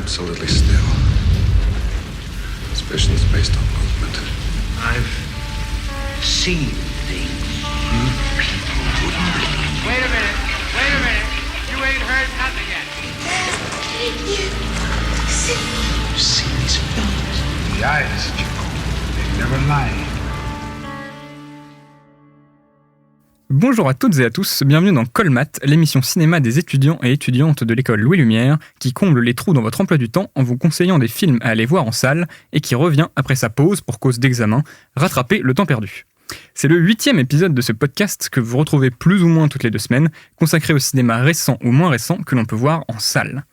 absolutely still. This mission's based on movement. I've seen things you people wouldn't believe. Wait a minute. You ain't heard nothing yet. You've seen some things. The eyes, Chico. They never lie. Bonjour à toutes et à tous, bienvenue dans Colmat, l'émission cinéma des étudiants et étudiantes de l'école Louis Lumière, qui comble les trous dans votre emploi du temps en vous conseillant des films à aller voir en salle et qui revient après sa pause pour cause d'examen, rattraper le temps perdu. C'est le 8e épisode de ce podcast que vous retrouvez plus ou moins toutes les 2 semaines, consacré au cinéma récent ou moins récent que l'on peut voir en salle.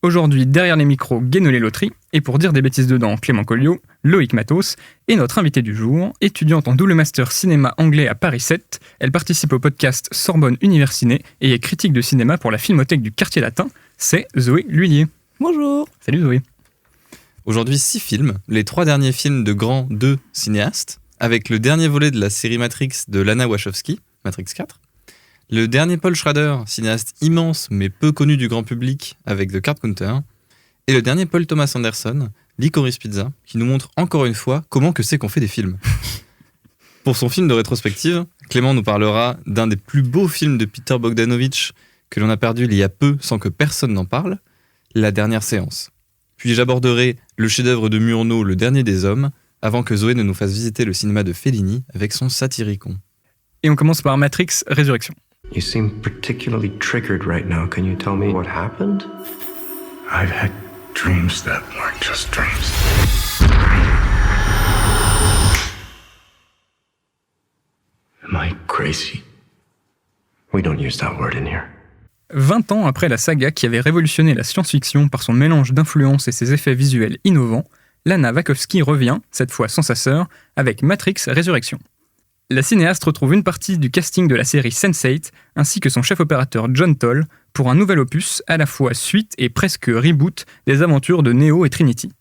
Aujourd'hui, derrière les micros, Guénolé Loterie, et pour dire des bêtises dedans, Clément Colliot, Loïc Matos, et notre invitée du jour, étudiante en double master cinéma anglais à Paris 7, elle participe au podcast Sorbonne Universiné et est critique de cinéma pour la Filmothèque du Quartier Latin, c'est Zoé Lhuillier. Bonjour. Salut Zoé. Aujourd'hui 6 films, les 3 derniers films de grands 2 cinéastes, avec le dernier volet de la série Matrix de Lana Wachowski, Matrix 4, le dernier Paul Schrader, cinéaste immense mais peu connu du grand public avec The Card Counter, et le dernier Paul Thomas Anderson, Licorice Pizza, qui nous montre encore une fois comment que c'est qu'on fait des films. Pour son film de rétrospective, Clément nous parlera d'un des plus beaux films de Peter Bogdanovich que l'on a perdu il y a peu sans que personne n'en parle, La Dernière Séance. Puis j'aborderai le chef-d'œuvre de Murnau, Le Dernier des Hommes, avant que Zoé ne nous fasse visiter le cinéma de Fellini avec son Satyricon. Et on commence par Matrix Résurrection. You seem particularly triggered right now. Can you tell me what happened? I've had dreams that weren't just dreams. Am I crazy? We don't use that word in here. 20 ans après la saga qui avait révolutionné la science-fiction par son mélange d'influences et ses effets visuels innovants, Lana Wachowski revient, cette fois sans sa sœur, avec Matrix Résurrection. La cinéaste retrouve une partie du casting de la série Sense8 ainsi que son chef opérateur John Toll pour un nouvel opus à la fois suite et presque reboot des aventures de Neo et Trinity.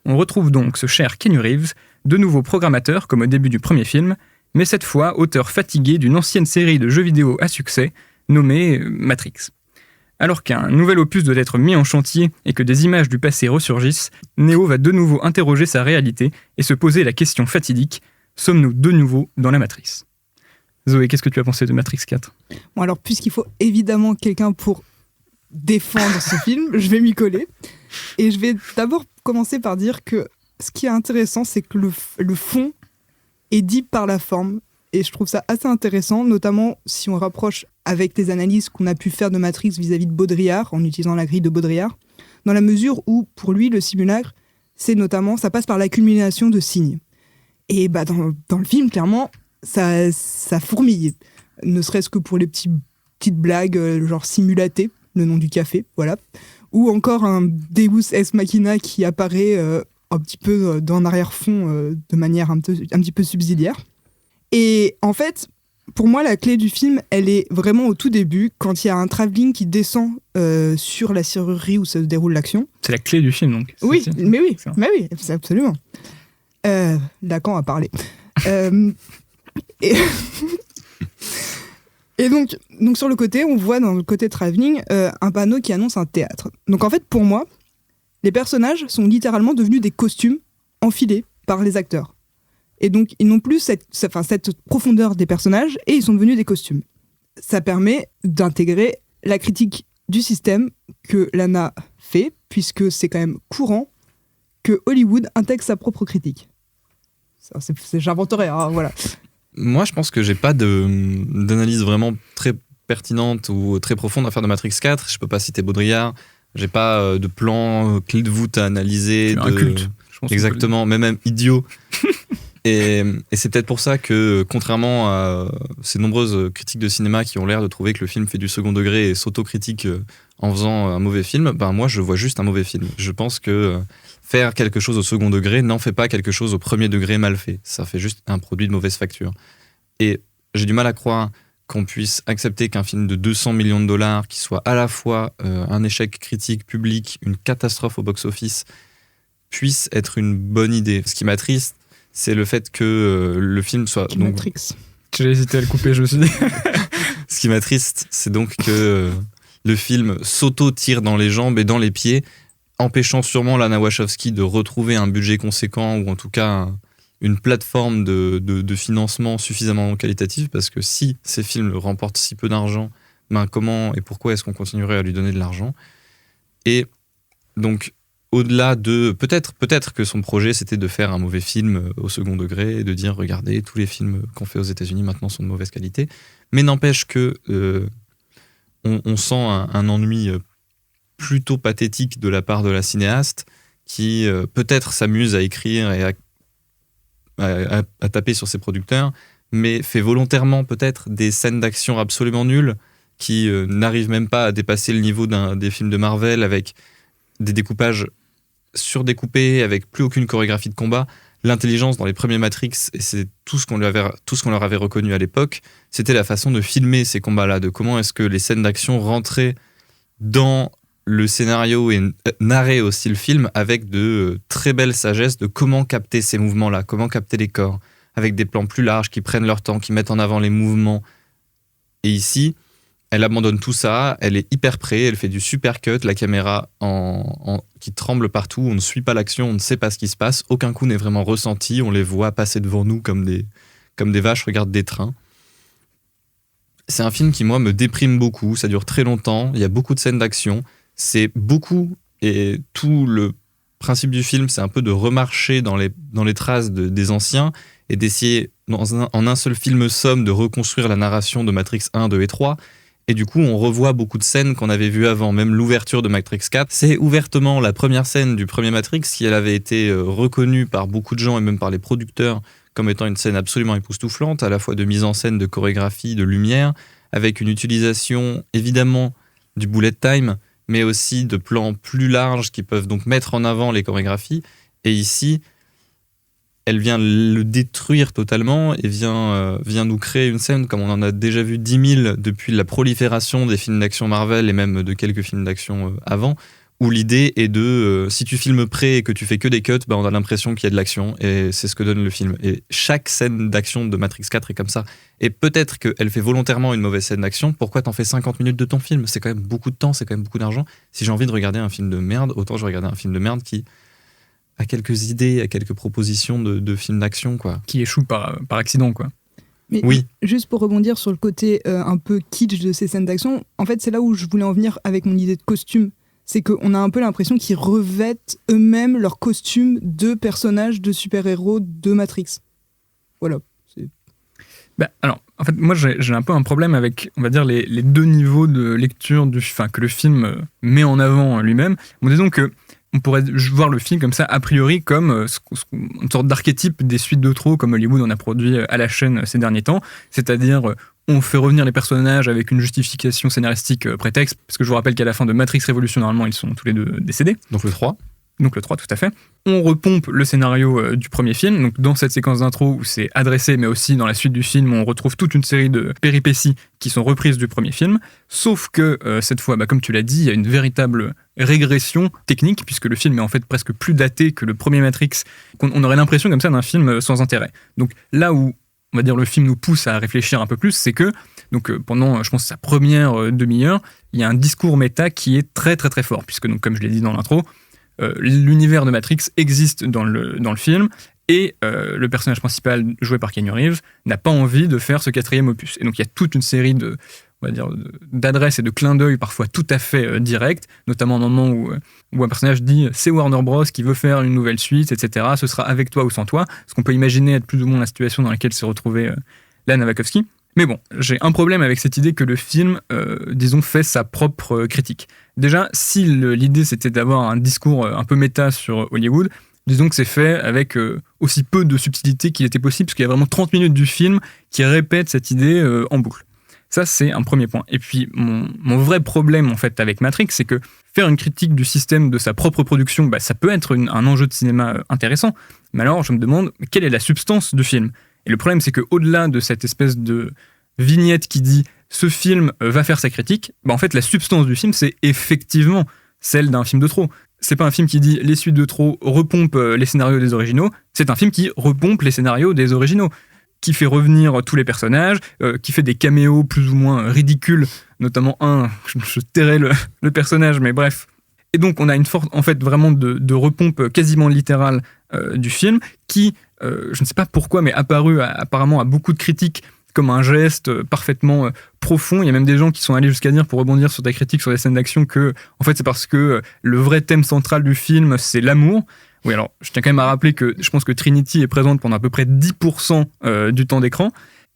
On retrouve donc ce cher Keanu Reeves, de nouveau programmateur comme au début du premier film, mais cette fois auteur fatigué d'une ancienne série de jeux vidéo à succès nommée Matrix. Alors qu'un nouvel opus doit être mis en chantier et que des images du passé ressurgissent, Neo va de nouveau interroger sa réalité et se poser la question fatidique: sommes-nous de nouveau dans la matrice? Zoé, qu'est-ce que tu as pensé de Matrix 4? Bon, alors, puisqu'il faut évidemment quelqu'un pour défendre ce film, je vais m'y coller. Et je vais d'abord commencer par dire que ce qui est intéressant, c'est que le fond est dit par la forme. Et je trouve ça assez intéressant, notamment si on rapproche avec les analyses qu'on a pu faire de Matrix vis-à-vis de Baudrillard, en utilisant la grille de Baudrillard, dans la mesure où, pour lui, le simulacre, c'est notamment, ça passe par l'accumulation de signes. Et bah, dans le film, clairement, ça fourmille. Ne serait-ce que pour les petites blagues, genre Simulaté, le nom du café, voilà. Ou encore un Deus Ex Machina qui apparaît un petit peu dans l'arrière-fond de manière un petit peu subsidiaire. Et en fait, pour moi, la clé du film, elle est vraiment au tout début, quand il y a un travelling qui descend sur la serrurerie où se déroule l'action. C'est la clé du film, donc. Oui, c'est absolument. Lacan a parlé. Et donc sur le côté, on voit dans le côté travelling un panneau qui annonce un théâtre. Donc en fait, pour moi, les personnages sont littéralement devenus des costumes enfilés par les acteurs. Et donc, ils n'ont plus cette profondeur des personnages et ils sont devenus des costumes. Ça permet d'intégrer la critique du système que Lana fait, puisque c'est quand même courant que Hollywood intègre sa propre critique. Ça, j'inventerais, hein, voilà. Moi, je pense que j'ai pas d'analyse vraiment très pertinente ou très profonde à faire de Matrix 4. Je peux pas citer Baudrillard. J'ai pas de plan clé de voûte à analyser. Un culte. Exactement, même idiot. Et c'est peut-être pour ça que, contrairement à ces nombreuses critiques de cinéma qui ont l'air de trouver que le film fait du second degré et s'autocritique en faisant un mauvais film, ben moi je vois juste un mauvais film. Je pense que faire quelque chose au second degré n'en fait pas quelque chose au premier degré mal fait. Ça fait juste un produit de mauvaise facture. Et j'ai du mal à croire qu'on puisse accepter qu'un film de 200 millions de dollars, qui soit à la fois un échec critique, public, une catastrophe au box-office, puisse être une bonne idée. Ce qui m'attriste, c'est le fait que le film soit... Donc, Matrix. J'ai hésité à le couper, je me suis dit. Ce qui m'attriste, c'est donc que le film s'auto-tire dans les jambes et dans les pieds empêchant sûrement Lana Wachowski de retrouver un budget conséquent ou en tout cas une plateforme de financement suffisamment qualitative, parce que si ces films remportent si peu d'argent, ben comment et pourquoi est-ce qu'on continuerait à lui donner de l'argent? Et donc, au-delà de... Peut-être que son projet, c'était de faire un mauvais film au second degré et de dire, regardez, tous les films qu'on fait aux États-Unis maintenant sont de mauvaise qualité. Mais n'empêche que on sent un ennui plutôt pathétique de la part de la cinéaste qui peut-être s'amuse à écrire et à taper sur ses producteurs, mais fait volontairement peut-être des scènes d'action absolument nulles qui n'arrivent même pas à dépasser le niveau des films de Marvel, avec des découpages surdécoupés, avec plus aucune chorégraphie de combat. L'intelligence dans les premiers Matrix, et c'est tout ce qu'on leur avait reconnu à l'époque, c'était la façon de filmer ces combats-là, de comment est-ce que les scènes d'action rentraient dans le scénario et narraient aussi le film avec de très belles sagesses de comment capter ces mouvements-là, comment capter les corps, avec des plans plus larges qui prennent leur temps, qui mettent en avant les mouvements. Et ici, elle abandonne tout ça, elle est hyper près, elle fait du super cut, la caméra qui tremble partout, on ne suit pas l'action, on ne sait pas ce qui se passe, aucun coup n'est vraiment ressenti, on les voit passer devant nous comme des vaches regardent des trains. C'est un film qui, moi, me déprime beaucoup, ça dure très longtemps, il y a beaucoup de scènes d'action, c'est beaucoup, et tout le principe du film, c'est un peu de remarcher dans les traces des anciens et d'essayer, en un seul film somme, de reconstruire la narration de Matrix 1, 2 et 3. Et du coup, on revoit beaucoup de scènes qu'on avait vues avant, même l'ouverture de Matrix 4. C'est ouvertement la première scène du premier Matrix qui, elle, avait été reconnue par beaucoup de gens et même par les producteurs comme étant une scène absolument époustouflante, à la fois de mise en scène, de chorégraphie, de lumière, avec une utilisation évidemment du bullet time, mais aussi de plans plus larges qui peuvent donc mettre en avant les chorégraphies. Et ici, elle vient le détruire totalement et vient nous créer une scène comme on en a déjà vu 10 000 depuis la prolifération des films d'action Marvel et même de quelques films d'action avant, où l'idée est de, si tu filmes près et que tu fais que des cuts, bah on a l'impression qu'il y a de l'action, et c'est ce que donne le film. Et chaque scène d'action de Matrix 4 est comme ça. Et peut-être qu'elle fait volontairement une mauvaise scène d'action. Pourquoi t'en fais 50 minutes de ton film? C'est quand même beaucoup de temps, c'est quand même beaucoup d'argent. Si j'ai envie de regarder un film de merde, autant je regarder un film de merde qui a quelques idées, a quelques propositions de films d'action, quoi. Qui échoue par accident, quoi. Mais Oui. Juste pour rebondir sur le côté un peu kitsch de ces scènes d'action, en fait, c'est là où je voulais en venir avec mon idée de costume. C'est qu'on a un peu l'impression qu'ils revêtent eux-mêmes leurs costumes de personnages de super-héros de Matrix. Voilà. Alors, en fait, moi, j'ai un peu un problème avec, on va dire, les deux niveaux de lecture que le film met en avant lui-même. Bon, disons que on pourrait voir le film comme ça, a priori, comme une sorte d'archétype des suites de trop, comme Hollywood en a produit à la chaîne ces derniers temps. C'est-à-dire, on fait revenir les personnages avec une justification scénaristique prétexte, parce que je vous rappelle qu'à la fin de Matrix Révolution, normalement, ils sont tous les deux décédés. Donc le 3. Donc le 3, tout à fait. On repompe le scénario du premier film, donc dans cette séquence d'intro où c'est adressé, mais aussi dans la suite du film, on retrouve toute une série de péripéties qui sont reprises du premier film, sauf que cette fois, comme tu l'as dit, il y a une véritable régression technique, puisque le film est en fait presque plus daté que le premier Matrix, on aurait l'impression comme ça d'un film sans intérêt. Donc là où, on va dire, le film nous pousse à réfléchir un peu plus, c'est que pendant, je pense, sa première demi-heure, il y a un discours méta qui est très très très fort, puisque donc, comme je l'ai dit dans l'intro, l'univers de Matrix existe dans le film et le personnage principal joué par Keanu Reeves n'a pas envie de faire ce 4e opus. Et donc il y a toute une série d'adresses et de clins d'œil parfois tout à fait directs, notamment un moment où un personnage dit « c'est Warner Bros qui veut faire une nouvelle suite, etc. Ce sera avec toi ou sans toi », ce qu'on peut imaginer être plus ou moins la situation dans laquelle s'est retrouvée Lana Wachowski. Mais bon, j'ai un problème avec cette idée que le film, fait sa propre critique. Déjà, si l'idée c'était d'avoir un discours un peu méta sur Hollywood, disons que c'est fait avec aussi peu de subtilité qu'il était possible, parce qu'il y a vraiment 30 minutes du film qui répètent cette idée en boucle. Ça, c'est un premier point. Et puis, mon vrai problème, en fait, avec Matrix, c'est que faire une critique du système de sa propre production, ça peut être un enjeu de cinéma intéressant, mais alors, je me demande, quelle est la substance du film ? Et le problème, c'est qu'au-delà de cette espèce de vignette qui dit « ce film va faire sa critique », en fait, la substance du film, c'est effectivement celle d'un film de trop. C'est pas un film qui dit « les suites de trop repompent les scénarios des originaux », c'est un film qui repompe les scénarios des originaux, qui fait revenir tous les personnages, qui fait des caméos plus ou moins ridicules, notamment je tairai le personnage, mais bref. Et donc, on a une force, en fait, vraiment de repompe quasiment littérale du film qui, je ne sais pas pourquoi, mais apparu apparemment à beaucoup de critiques comme un geste parfaitement profond. Il y a même des gens qui sont allés jusqu'à dire, pour rebondir sur ta critique sur les scènes d'action, que en fait c'est parce que le vrai thème central du film c'est l'amour. Oui, alors je tiens quand même à rappeler que je pense que Trinity est présente pendant à peu près 10% du temps d'écran,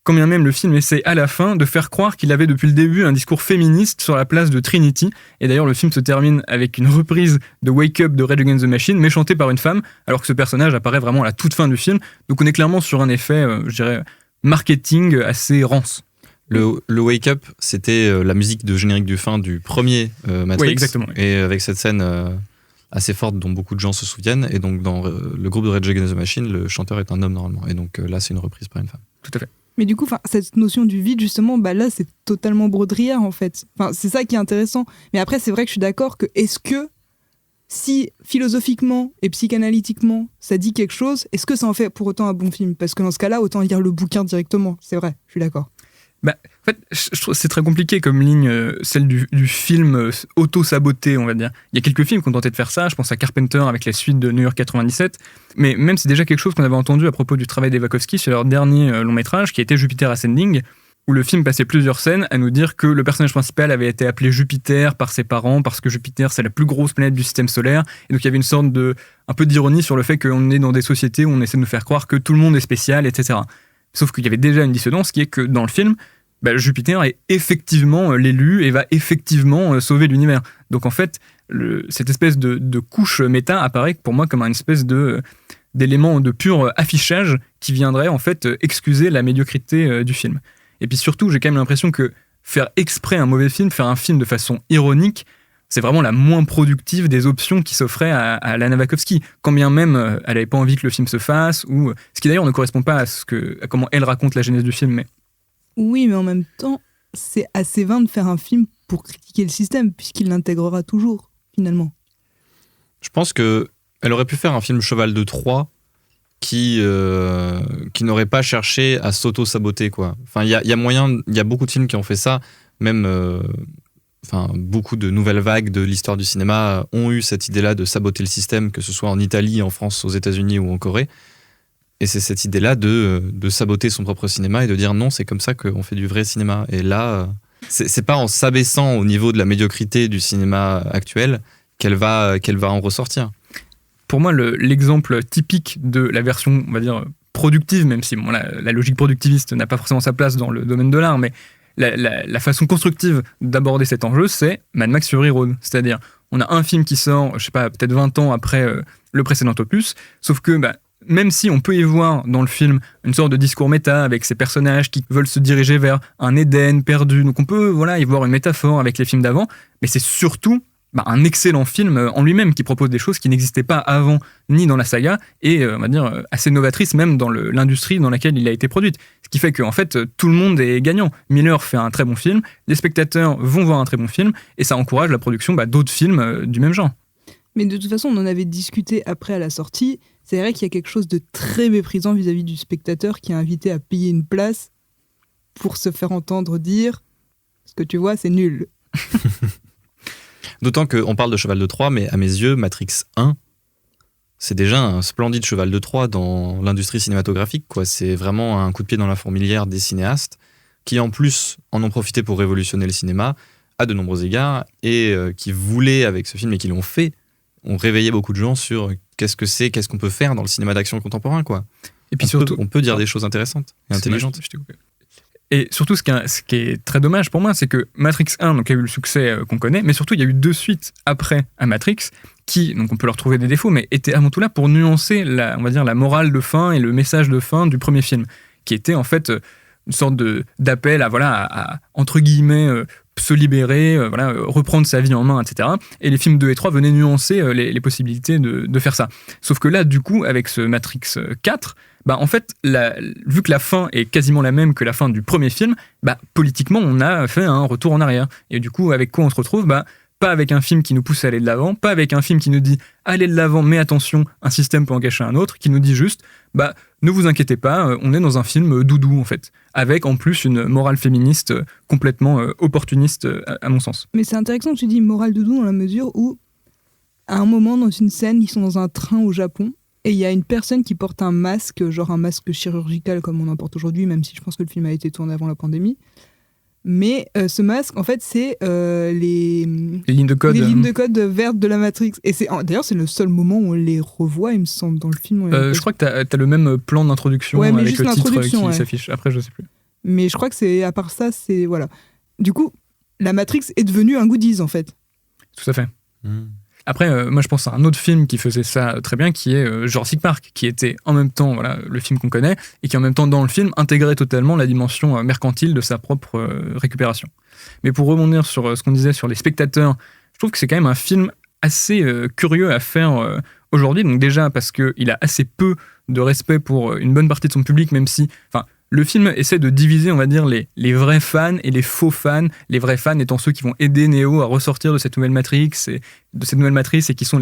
quand bien même le film essaie à la fin de faire croire qu'il avait depuis le début un discours féministe sur la place de Trinity. Et d'ailleurs le film se termine avec une reprise de Wake Up de Rage Against the Machine, mais chantée par une femme, alors que ce personnage apparaît vraiment à la toute fin du film. Donc on est clairement sur un effet, je dirais, marketing assez rance. Le Wake Up, c'était la musique de générique du fin du premier Matrix. Oui, exactement. Et avec cette scène assez forte dont beaucoup de gens se souviennent. Et donc, dans le groupe de Rage Against the Machine, le chanteur est un homme normalement. Et donc là, c'est une reprise par une femme. Tout à fait. Mais du coup, cette notion du vide, justement, là, c'est totalement Baudrillard, en fait. C'est ça qui est intéressant. Mais après, c'est vrai que je suis d'accord que est-ce que, si philosophiquement et psychanalytiquement, ça dit quelque chose, est-ce que ça en fait pour autant un bon film ? Parce que dans ce cas-là, autant lire le bouquin directement. C'est vrai, je suis d'accord. En fait, je trouve que c'est très compliqué comme ligne, celle du film auto-saboté, on va dire. Il y a quelques films qui ont tenté de faire ça, je pense à Carpenter avec la suite de New York 97, mais même c'est déjà quelque chose qu'on avait entendu à propos du travail des Wachowski sur leur dernier long métrage, qui était Jupiter Ascending, où le film passait plusieurs scènes à nous dire que le personnage principal avait été appelé Jupiter par ses parents, parce que Jupiter c'est la plus grosse planète du système solaire, et donc il y avait une sorte un peu d'ironie sur le fait qu'on est dans des sociétés où on essaie de nous faire croire que tout le monde est spécial, etc. Sauf qu'il y avait déjà une dissonance qui est que dans le film, Jupiter est effectivement l'élu et va effectivement sauver l'univers. Donc en fait, cette espèce de couche méta apparaît pour moi comme une espèce d'élément de pur affichage qui viendrait en fait excuser la médiocrité du film. Et puis surtout, j'ai quand même l'impression que faire exprès un mauvais film, faire un film de façon ironique, c'est vraiment la moins productive des options qui s'offraient à Lana Wachowski, quand bien même elle n'avait pas envie que le film se fasse, ou ce qui d'ailleurs ne correspond pas à comment elle raconte la genèse du film, mais... Oui, mais en même temps, c'est assez vain de faire un film pour critiquer le système, puisqu'il l'intégrera toujours, finalement. Je pense qu'elle aurait pu faire un film Cheval de Troie qui n'aurait pas cherché à s'auto-saboter, quoi. Enfin, il y a beaucoup de films qui ont fait ça, même beaucoup de nouvelles vagues de l'histoire du cinéma ont eu cette idée-là de saboter le système, que ce soit en Italie, en France, aux États-Unis ou en Corée. Et c'est cette idée-là de saboter son propre cinéma et de dire non, c'est comme ça qu'on fait du vrai cinéma. Et là, c'est pas en s'abaissant au niveau de la médiocrité du cinéma actuel qu'elle va en ressortir. Pour moi, l'exemple typique de la version, on va dire, productive, même si la logique productiviste n'a pas forcément sa place dans le domaine de l'art, mais la façon constructive d'aborder cet enjeu, c'est Mad Max Fury Road. C'est-à-dire, on a un film qui sort, je sais pas, peut-être 20 ans après le précédent opus, sauf que... même si on peut y voir dans le film une sorte de discours méta avec ces personnages qui veulent se diriger vers un Éden perdu, donc on peut y voir une métaphore avec les films d'avant, mais c'est surtout un excellent film en lui-même qui propose des choses qui n'existaient pas avant ni dans la saga et on va dire assez novatrices même dans l'industrie dans laquelle il a été produit. Ce qui fait qu'en fait tout le monde est gagnant. Miller fait un très bon film, les spectateurs vont voir un très bon film et ça encourage la production d'autres films du même genre. Mais de toute façon, on en avait discuté après à la sortie. C'est vrai qu'il y a quelque chose de très méprisant vis-à-vis du spectateur qui est invité à payer une place pour se faire entendre dire « ce que tu vois, c'est nul ». D'autant qu'on parle de cheval de Troie, mais à mes yeux, Matrix 1, c'est déjà un splendide cheval de Troie dans l'industrie cinématographique, quoi. C'est vraiment un coup de pied dans la fourmilière des cinéastes qui, en plus, en ont profité pour révolutionner le cinéma à de nombreux égards et qui voulaient, avec ce film, et qui l'ont fait, ont réveillé beaucoup de gens sur qu'est-ce qu'on peut faire dans le cinéma d'action contemporain, quoi. Et puis on peut dire des choses intéressantes et intelligentes. Et surtout, ce qui est très dommage pour moi, c'est que Matrix 1 donc, a eu le succès qu'on connaît, mais surtout, il y a eu 2 suites après à Matrix, qui, donc on peut leur trouver des défauts, mais étaient avant tout là pour nuancer on va dire, la morale de fin et le message de fin du premier film, qui était en fait une sorte d'appel à entre guillemets, se libérer, reprendre sa vie en main, etc. Et les films 2 et 3 venaient nuancer les possibilités de faire ça. Sauf que là, du coup, avec ce Matrix 4, en fait, vu que la fin est quasiment la même que la fin du premier film, politiquement, on a fait un retour en arrière. Et du coup, avec quoi on se retrouve ? Pas avec un film qui nous pousse à aller de l'avant, pas avec un film qui nous dit « allez de l'avant, mais attention, un système peut en cacher un autre », qui nous dit juste « ne vous inquiétez pas, on est dans un film doudou, en fait », avec en plus une morale féministe complètement opportuniste, à mon sens. Mais c'est intéressant que tu dis morale doudou dans la mesure où à un moment, dans une scène, ils sont dans un train au Japon. Et il y a une personne qui porte un masque, genre un masque chirurgical comme on en porte aujourd'hui, même si je pense que le film a été tourné avant la pandémie. Mais ce masque, en fait, c'est les lignes de code. Les lignes de code vertes de la Matrix. Et d'ailleurs, c'est le seul moment où on les revoit, il me semble, dans le film. Je crois que t'as le même plan d'introduction mais avec juste le titre qui l'introduction, s'affiche. Après, je sais plus. Mais je crois que c'est, à part ça, c'est... Voilà. Du coup, la Matrix est devenue un goodies, en fait. Tout à fait. Après, moi je pense à un autre film qui faisait ça très bien, qui est Jurassic Park, qui était en même temps le film qu'on connaît, et qui en même temps dans le film intégrait totalement la dimension mercantile de sa propre récupération. Mais pour rebondir sur ce qu'on disait sur les spectateurs, je trouve que c'est quand même un film assez curieux à faire aujourd'hui, donc déjà parce qu'il a assez peu de respect pour une bonne partie de son public, même si... Le film essaie de diviser, on va dire, les vrais fans et les faux fans. Les vrais fans étant ceux qui vont aider Neo à ressortir de cette nouvelle matrice et qui sont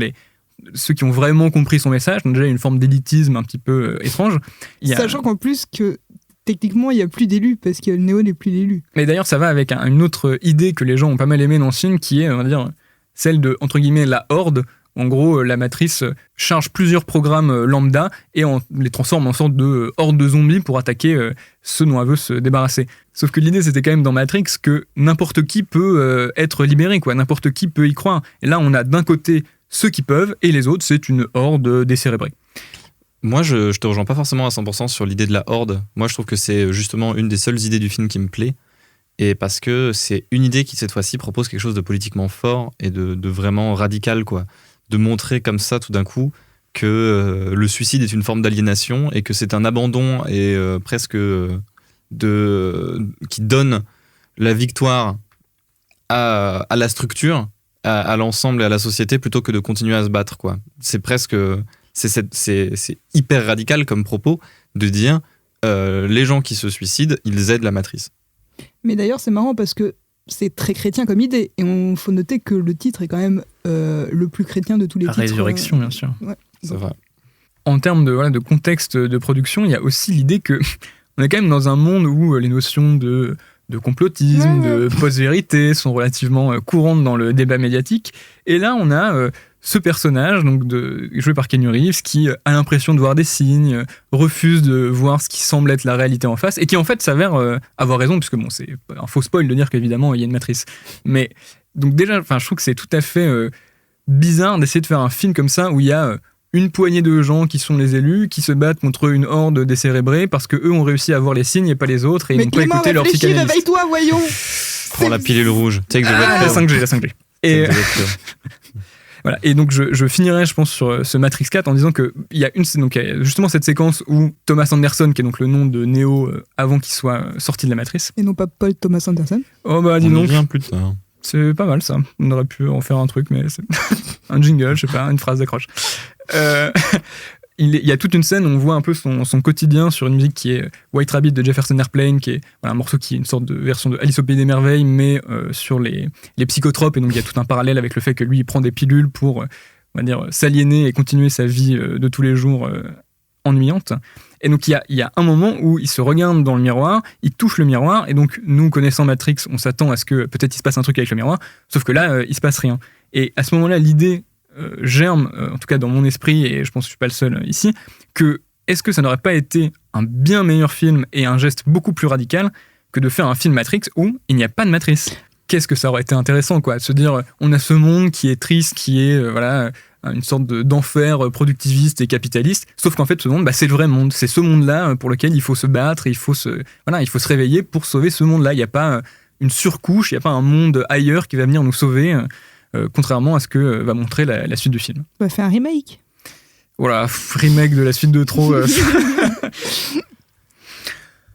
ceux qui ont vraiment compris son message. Donc déjà, il y a une forme d'élitisme un petit peu étrange. Sachant qu'en plus que techniquement, il n'y a plus d'élus parce que Neo n'est plus l'élu. Mais d'ailleurs, ça va avec une autre idée que les gens ont pas mal aimé dans ce film, qui est, on va dire, celle de, entre guillemets, la horde. En gros, la matrice charge plusieurs programmes lambda et les transforme en sorte de horde de zombies pour attaquer ceux dont elle veut se débarrasser. Sauf que l'idée, c'était quand même dans Matrix que n'importe qui peut être libéré, quoi. N'importe qui peut y croire. Et là, on a d'un côté ceux qui peuvent et les autres, c'est une horde décérébrée. Moi, je te rejoins pas forcément à 100% sur l'idée de la horde. Moi, je trouve que c'est justement une des seules idées du film qui me plaît. Et parce que c'est une idée qui, cette fois-ci, propose quelque chose de politiquement fort et de vraiment radical, quoi. De montrer comme ça tout d'un coup que le suicide est une forme d'aliénation et que c'est un abandon et presque qui donne la victoire à la structure, à l'ensemble et à la société plutôt que de continuer à se battre, quoi. C'est presque c'est hyper radical comme propos de dire les gens qui se suicident, ils aident la matrice. Mais d'ailleurs, c'est marrant parce que c'est très chrétien comme idée. Et il faut noter que le titre est quand même le plus chrétien de tous les titres. Résurrection, bien sûr. Ouais. C'est vrai. En termes de contexte de production, il y a aussi l'idée que on est quand même dans un monde où les notions de complotisme, de post-vérité sont relativement courantes dans le débat médiatique. Et là, on a ce personnage, donc joué par Keanu Reeves, qui a l'impression de voir des signes, refuse de voir ce qui semble être la réalité en face, et qui en fait s'avère avoir raison, puisque bon, c'est un faux spoil de dire qu'évidemment il y a une matrice. Mais donc déjà, je trouve que c'est tout à fait bizarre d'essayer de faire un film comme ça où il y a une poignée de gens qui sont les élus, qui se battent contre une horde décérébrée parce que eux ont réussi à voir les signes et pas les autres, et ils n'ont pas écouté leur psychanalyste. Réveille-toi, voyons. Prends la pilule rouge. Take the red pill. La 5G. Et voilà. Et donc je finirai, je pense, sur ce Matrix 4 en disant qu'il y a justement cette séquence où Thomas Anderson, qui est donc le nom de Neo avant qu'il soit sorti de la matrice. Et non pas Paul Thomas Anderson. Oh bah dis On donc. y vient plus tard. C'est pas mal ça. On aurait pu en faire un truc, mais c'est un jingle, je sais pas, une phrase d'accroche. Il y a toute une scène où on voit un peu son quotidien sur une musique qui est White Rabbit de Jefferson Airplane, qui est un morceau qui est une sorte de version de Alice au Pays des Merveilles, mais sur les psychotropes. Et donc il y a tout un parallèle avec le fait que lui, il prend des pilules pour, on va dire, s'aliéner et continuer sa vie de tous les jours ennuyante. Et donc il y a un moment où il se regarde dans le miroir, il touche le miroir, et donc nous, connaissant Matrix, on s'attend à ce que peut-être il se passe un truc avec le miroir, sauf que là, il se passe rien. Et à ce moment-là, l'idée germe, en tout cas dans mon esprit, et je pense que je suis pas le seul ici, que est-ce que ça n'aurait pas été un bien meilleur film et un geste beaucoup plus radical que de faire un film Matrix où il n'y a pas de matrice? Qu'est-ce que ça aurait été intéressant, quoi, de se dire on a ce monde qui est triste, qui est une sorte d'enfer productiviste et capitaliste, sauf qu'en fait ce monde, c'est le vrai monde, c'est ce monde-là pour lequel il faut se battre, il faut se réveiller pour sauver ce monde-là. Il n'y a pas une surcouche, il n'y a pas un monde ailleurs qui va venir nous sauver, contrairement à ce que va montrer la suite du film. On va faire un remake. Voilà, remake de la suite de trop.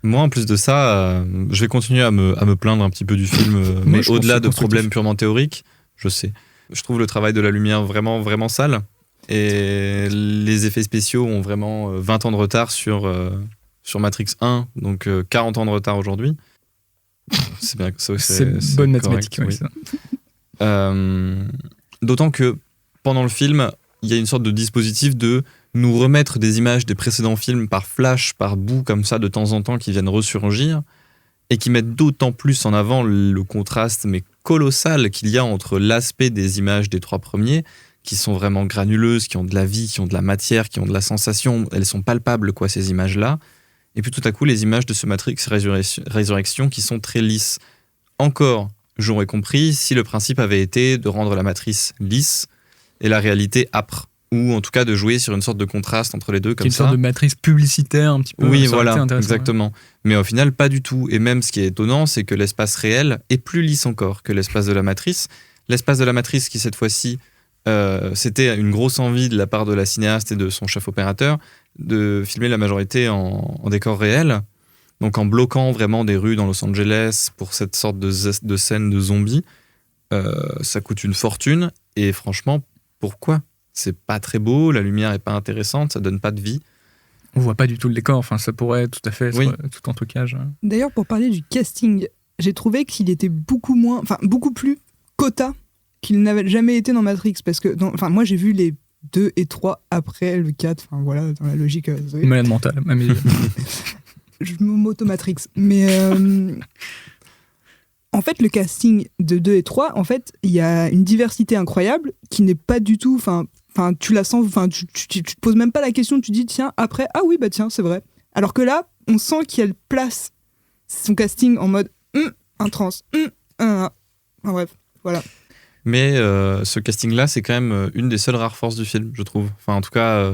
Moi, en plus de ça, je vais continuer à me plaindre un petit peu du film, mais au-delà de problèmes purement théoriques, je sais. Je trouve le travail de la lumière vraiment, vraiment sale. Et les effets spéciaux ont vraiment 20 ans de retard sur Matrix 1, donc 40 ans de retard aujourd'hui. C'est bien, c'est bonne mathématique, oui. Ça. D'autant que pendant le film, il y a une sorte de dispositif de nous remettre des images des précédents films par flash, par bout, comme ça, de temps en temps, qui viennent ressurgir, et qui mettent d'autant plus en avant le contraste, mais colossal, qu'il y a entre l'aspect des images des trois premiers, qui sont vraiment granuleuses, qui ont de la vie, qui ont de la matière, qui ont de la sensation. Elles sont palpables, quoi, ces images-là. Et puis tout à coup, les images de ce Matrix Résurrection qui sont très lisses. Encore, j'aurais compris si le principe avait été de rendre la matrice lisse et la réalité âpre. Ou en tout cas de jouer sur une sorte de contraste entre les deux comme Une ça. sorte de matrice publicitaire un petit peu. Oui, ça aurait été voilà, intéressant, exactement. Mais au final, pas du tout. Et même ce qui est étonnant, c'est que l'espace réel est plus lisse encore que l'espace de la matrice. L'espace de la matrice qui, cette fois-ci, c'était une grosse envie de la part de la cinéaste et de son chef opérateur de filmer la majorité en décor réel. Donc en bloquant vraiment des rues dans Los Angeles pour cette sorte de scène de zombies. Ça coûte une fortune. Et franchement, pourquoi ? C'est pas très beau, la lumière est pas intéressante, ça donne pas de vie. On voit pas du tout le décor, enfin ça pourrait tout à fait être tout en trucage. D'ailleurs, pour parler du casting, j'ai trouvé qu'il était beaucoup plus quota qu'il n'avait jamais été dans Matrix, parce que moi j'ai vu les 2 et 3 après le 4, enfin voilà, dans la logique. Malade mental, à mes yeux. Je m'auto-Matrix. Mais en fait, le casting de 2 et 3, en fait, il y a une diversité incroyable qui n'est pas du tout. Enfin, tu la sens. Enfin, tu te poses même pas la question. Tu dis tiens après tiens c'est vrai. Alors que là, on sent qu'elle place son casting en mode un trans, enfin, bref, voilà. Mais ce casting-là, c'est quand même une des seules rares forces du film, je trouve. Enfin, en tout cas,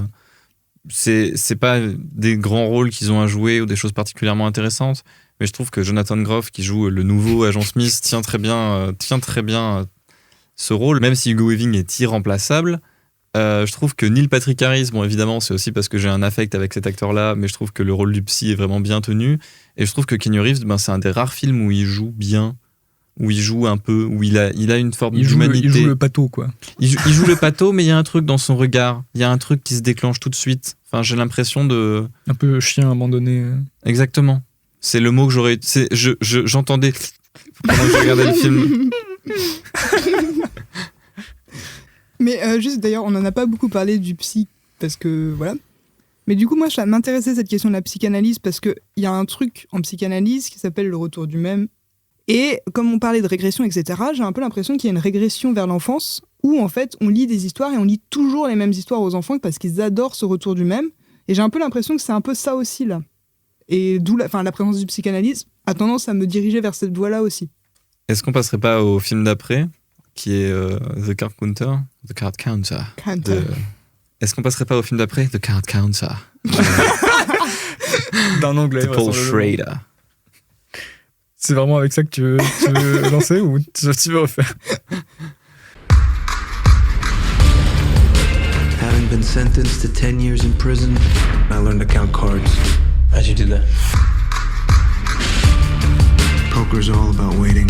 c'est pas des grands rôles qu'ils ont à jouer ou des choses particulièrement intéressantes. Mais je trouve que Jonathan Groff, qui joue le nouveau agent Smith, tient très bien ce rôle. Même si Hugo Weaving est irremplaçable, je trouve que Neil Patrick Harris, bon évidemment c'est aussi parce que j'ai un affect avec cet acteur-là, mais je trouve que le rôle du psy est vraiment bien tenu. Et je trouve que Keanu Reeves, c'est un des rares films où il joue bien, où il joue un peu, où il a une forme d'humanité. Il joue le pâteau, quoi. Il joue le pâteau, mais il y a un truc dans son regard. Il y a un truc qui se déclenche tout de suite. Enfin, j'ai l'impression de... Un peu chien abandonné. Exactement. C'est le mot que j'aurais... J'entendais pendant que je regardais le film. Mais juste d'ailleurs, on n'en a pas beaucoup parlé du psy, parce que voilà. Mais du coup, moi, ça m'intéressait cette question de la psychanalyse, parce qu'il y a un truc en psychanalyse qui s'appelle le retour du même. Et comme on parlait de régression, etc., j'ai un peu l'impression qu'il y a une régression vers l'enfance, où en fait, on lit des histoires et on lit toujours les mêmes histoires aux enfants parce qu'ils adorent ce retour du même. Et j'ai un peu l'impression que c'est un peu ça aussi, là. Et d'où la présence du psychanalyse a tendance à me diriger vers cette voie-là aussi. Est-ce qu'on passerait pas au film d'après, qui est The Card Counter? Est-ce qu'on passerait pas au film d'après, The Card Counter? D'un anglais. De Paul Schrader. C'est vraiment avec ça que tu veux lancer ou tu veux refaire? Having been sentenced to 10 years in prison, I learned to count cards. How'd you do that? Poker's all about waiting.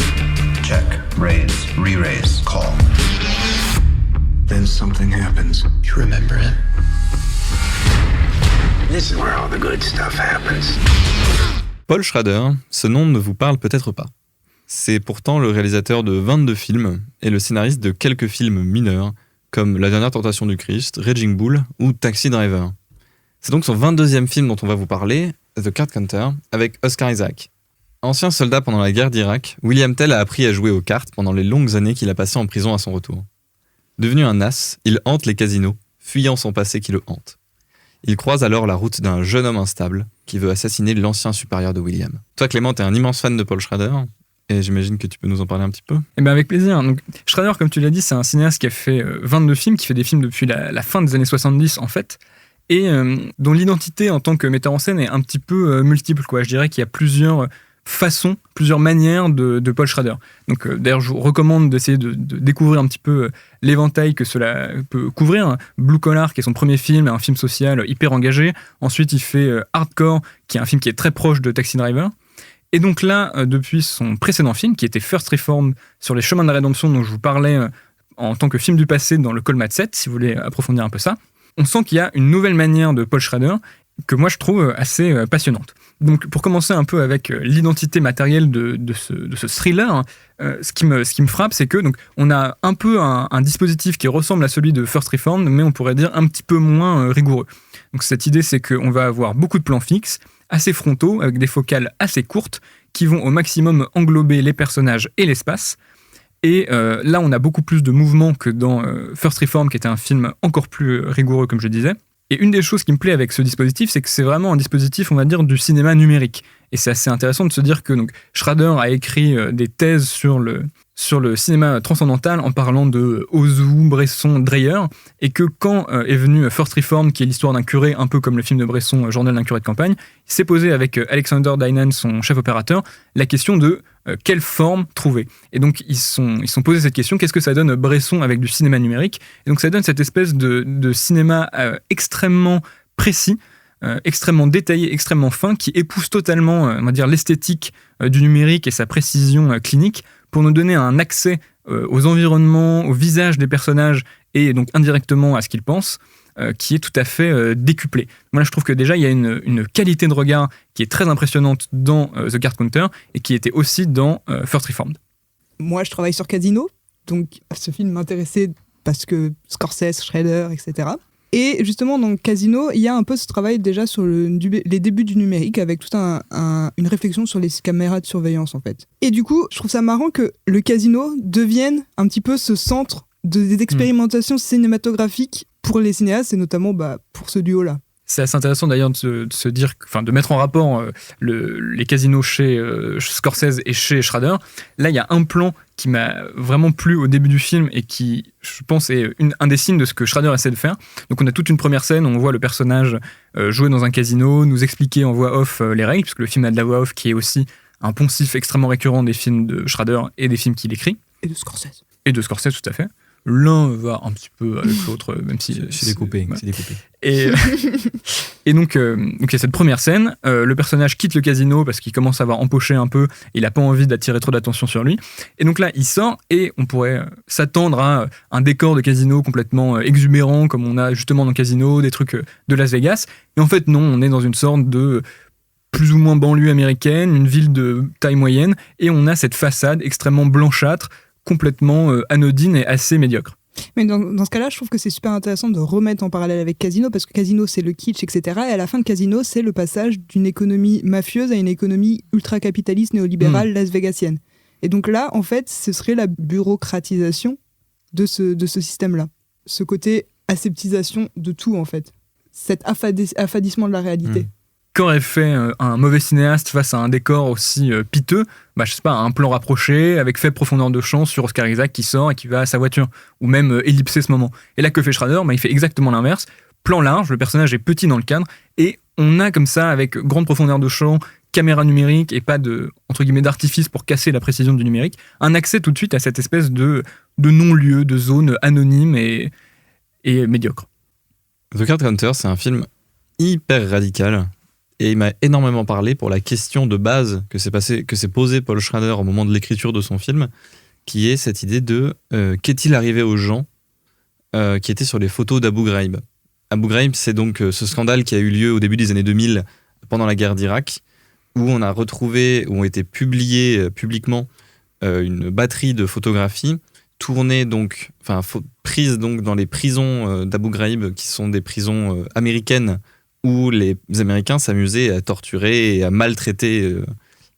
Check, raise, re-raise, call. Then something happens. You remember him? This is where all the good stuff happens. Paul Schrader, ce nom ne vous parle peut-être pas. C'est pourtant le réalisateur de 22 films et le scénariste de quelques films mineurs, comme La dernière tentation du Christ, Raging Bull ou Taxi Driver. C'est donc son 22e film dont on va vous parler, The Card Counter, avec Oscar Isaac. Ancien soldat pendant la guerre d'Irak, William Tell a appris à jouer aux cartes pendant les longues années qu'il a passées en prison à son retour. Devenu un as, il hante les casinos, fuyant son passé qui le hante. Il croise alors la route d'un jeune homme instable qui veut assassiner l'ancien supérieur de William. Toi, Clément, t'es un immense fan de Paul Schrader, et j'imagine que tu peux nous en parler un petit peu. Eh bien, avec plaisir. Donc, Schrader, comme tu l'as dit, c'est un cinéaste qui a fait 22 films, qui fait des films depuis la fin des années 70, en fait, et dont l'identité en tant que metteur en scène est un petit peu multiple, quoi. Je dirais qu'il y a plusieurs façons, plusieurs manières de Paul Schrader. Donc, d'ailleurs, je vous recommande d'essayer de découvrir un petit peu l'éventail que cela peut couvrir. Blue Collar, qui est son premier film, un film social hyper engagé. Ensuite, il fait Hardcore, qui est un film qui est très proche de Taxi Driver. Et donc là, depuis son précédent film, qui était First Reformed, sur les chemins de la rédemption, dont je vous parlais en tant que film du passé dans le Colmat 7, si vous voulez approfondir un peu ça, on sent qu'il y a une nouvelle manière de Paul Schrader que moi je trouve assez passionnante. Donc pour commencer un peu avec l'identité matérielle de ce thriller, ce qui me frappe, c'est que donc, on a un peu un dispositif qui ressemble à celui de First Reformed, mais on pourrait dire un petit peu moins rigoureux. Donc cette idée, c'est qu'on va avoir beaucoup de plans fixes, assez frontaux, avec des focales assez courtes, qui vont au maximum englober les personnages et l'espace. Et là, on a beaucoup plus de mouvement que dans First Reform, qui était un film encore plus rigoureux, comme je disais. Et une des choses qui me plaît avec ce dispositif, c'est que c'est vraiment un dispositif, on va dire, du cinéma numérique. Et c'est assez intéressant de se dire que donc, Schrader a écrit des thèses sur le cinéma transcendantal en parlant de Ozu, Bresson, Dreyer, et que quand est venu First Reform, qui est l'histoire d'un curé, un peu comme le film de Bresson, Journal d'un curé de campagne, il s'est posé avec Alexander Dynan, son chef opérateur, la question de quelle forme trouver. Et donc ils sont posé cette question, qu'est-ce que ça donne Bresson avec du cinéma numérique? Et donc ça donne cette espèce de cinéma extrêmement précis, extrêmement détaillé, extrêmement fin, qui épouse totalement, on va dire, l'esthétique du numérique et sa précision clinique pour nous donner un accès aux environnements, au visage des personnages et donc indirectement à ce qu'ils pensent, qui est tout à fait décuplé. Moi, là, je trouve que déjà, il y a une qualité de regard qui est très impressionnante dans The Card Counter et qui était aussi dans First Reformed. Moi, je travaille sur Casino, donc ce film m'intéressait parce que Scorsese, Schrader, etc. Et justement, dans Casino, il y a un peu ce travail déjà sur les débuts du numérique avec toute une réflexion sur les caméras de surveillance, en fait. Et du coup, je trouve ça marrant que le Casino devienne un petit peu ce centre des expérimentations cinématographiques pour les cinéastes et notamment pour ce duo-là. C'est assez intéressant d'ailleurs de se dire, enfin de mettre en rapport les casinos chez Scorsese et chez Schrader. Là, il y a un plan qui m'a vraiment plu au début du film et qui, je pense, est un des signes de ce que Schrader essaie de faire. Donc on a toute une première scène où on voit le personnage jouer dans un casino, nous expliquer en voix off les règles, puisque le film a de la voix off qui est aussi un poncif extrêmement récurrent des films de Schrader et des films qu'il écrit. Et de Scorsese. Et de Scorsese, tout à fait. L'un va un petit peu avec l'autre, même si... C'est découpé, ouais. c'est découpé. Et donc, il y a cette première scène, le personnage quitte le casino parce qu'il commence à avoir empoché un peu, il n'a pas envie d'attirer trop d'attention sur lui. Et donc là, il sort et on pourrait s'attendre à un décor de casino complètement exubérant, comme on a justement dans Casino, des trucs de Las Vegas. Et en fait, non, on est dans une sorte de plus ou moins banlieue américaine, une ville de taille moyenne, et on a cette façade extrêmement blanchâtre, complètement anodine et assez médiocre. Mais dans ce cas-là, je trouve que c'est super intéressant de remettre en parallèle avec Casino, parce que Casino, c'est le kitsch, etc. Et à la fin de Casino, c'est le passage d'une économie mafieuse à une économie ultra-capitaliste néolibérale las-végasienne. Et donc là, en fait, ce serait la bureaucratisation de ce système-là. Ce côté aseptisation de tout, en fait. Cet affadissement de la réalité. Qu'aurait fait un mauvais cinéaste face à un décor aussi piteux? Je sais pas, un plan rapproché avec faible profondeur de champ sur Oscar Isaac qui sort et qui va à sa voiture, ou même ellipser ce moment. Et là, que fait Schrader? Il fait exactement l'inverse. Plan large, le personnage est petit dans le cadre, et on a comme ça, avec grande profondeur de champ, caméra numérique et pas de, entre guillemets, d'artifice pour casser la précision du numérique, un accès tout de suite à cette espèce de non-lieu, de zone anonyme et médiocre. The Card Counter, c'est un film hyper radical. Et il m'a énormément parlé pour la question de base que s'est posée Paul Schrader au moment de l'écriture de son film, qui est cette idée de qu'est-il arrivé aux gens qui étaient sur les photos d'Abu Ghraib. Abu Ghraib, c'est donc ce scandale qui a eu lieu au début des années 2000 pendant la guerre d'Irak, où on a retrouvé, où ont été publiées publiquement une batterie de photographies tournées donc, prises donc dans les prisons d'Abu Ghraib, qui sont des prisons américaines, où les Américains s'amusaient à torturer et à maltraiter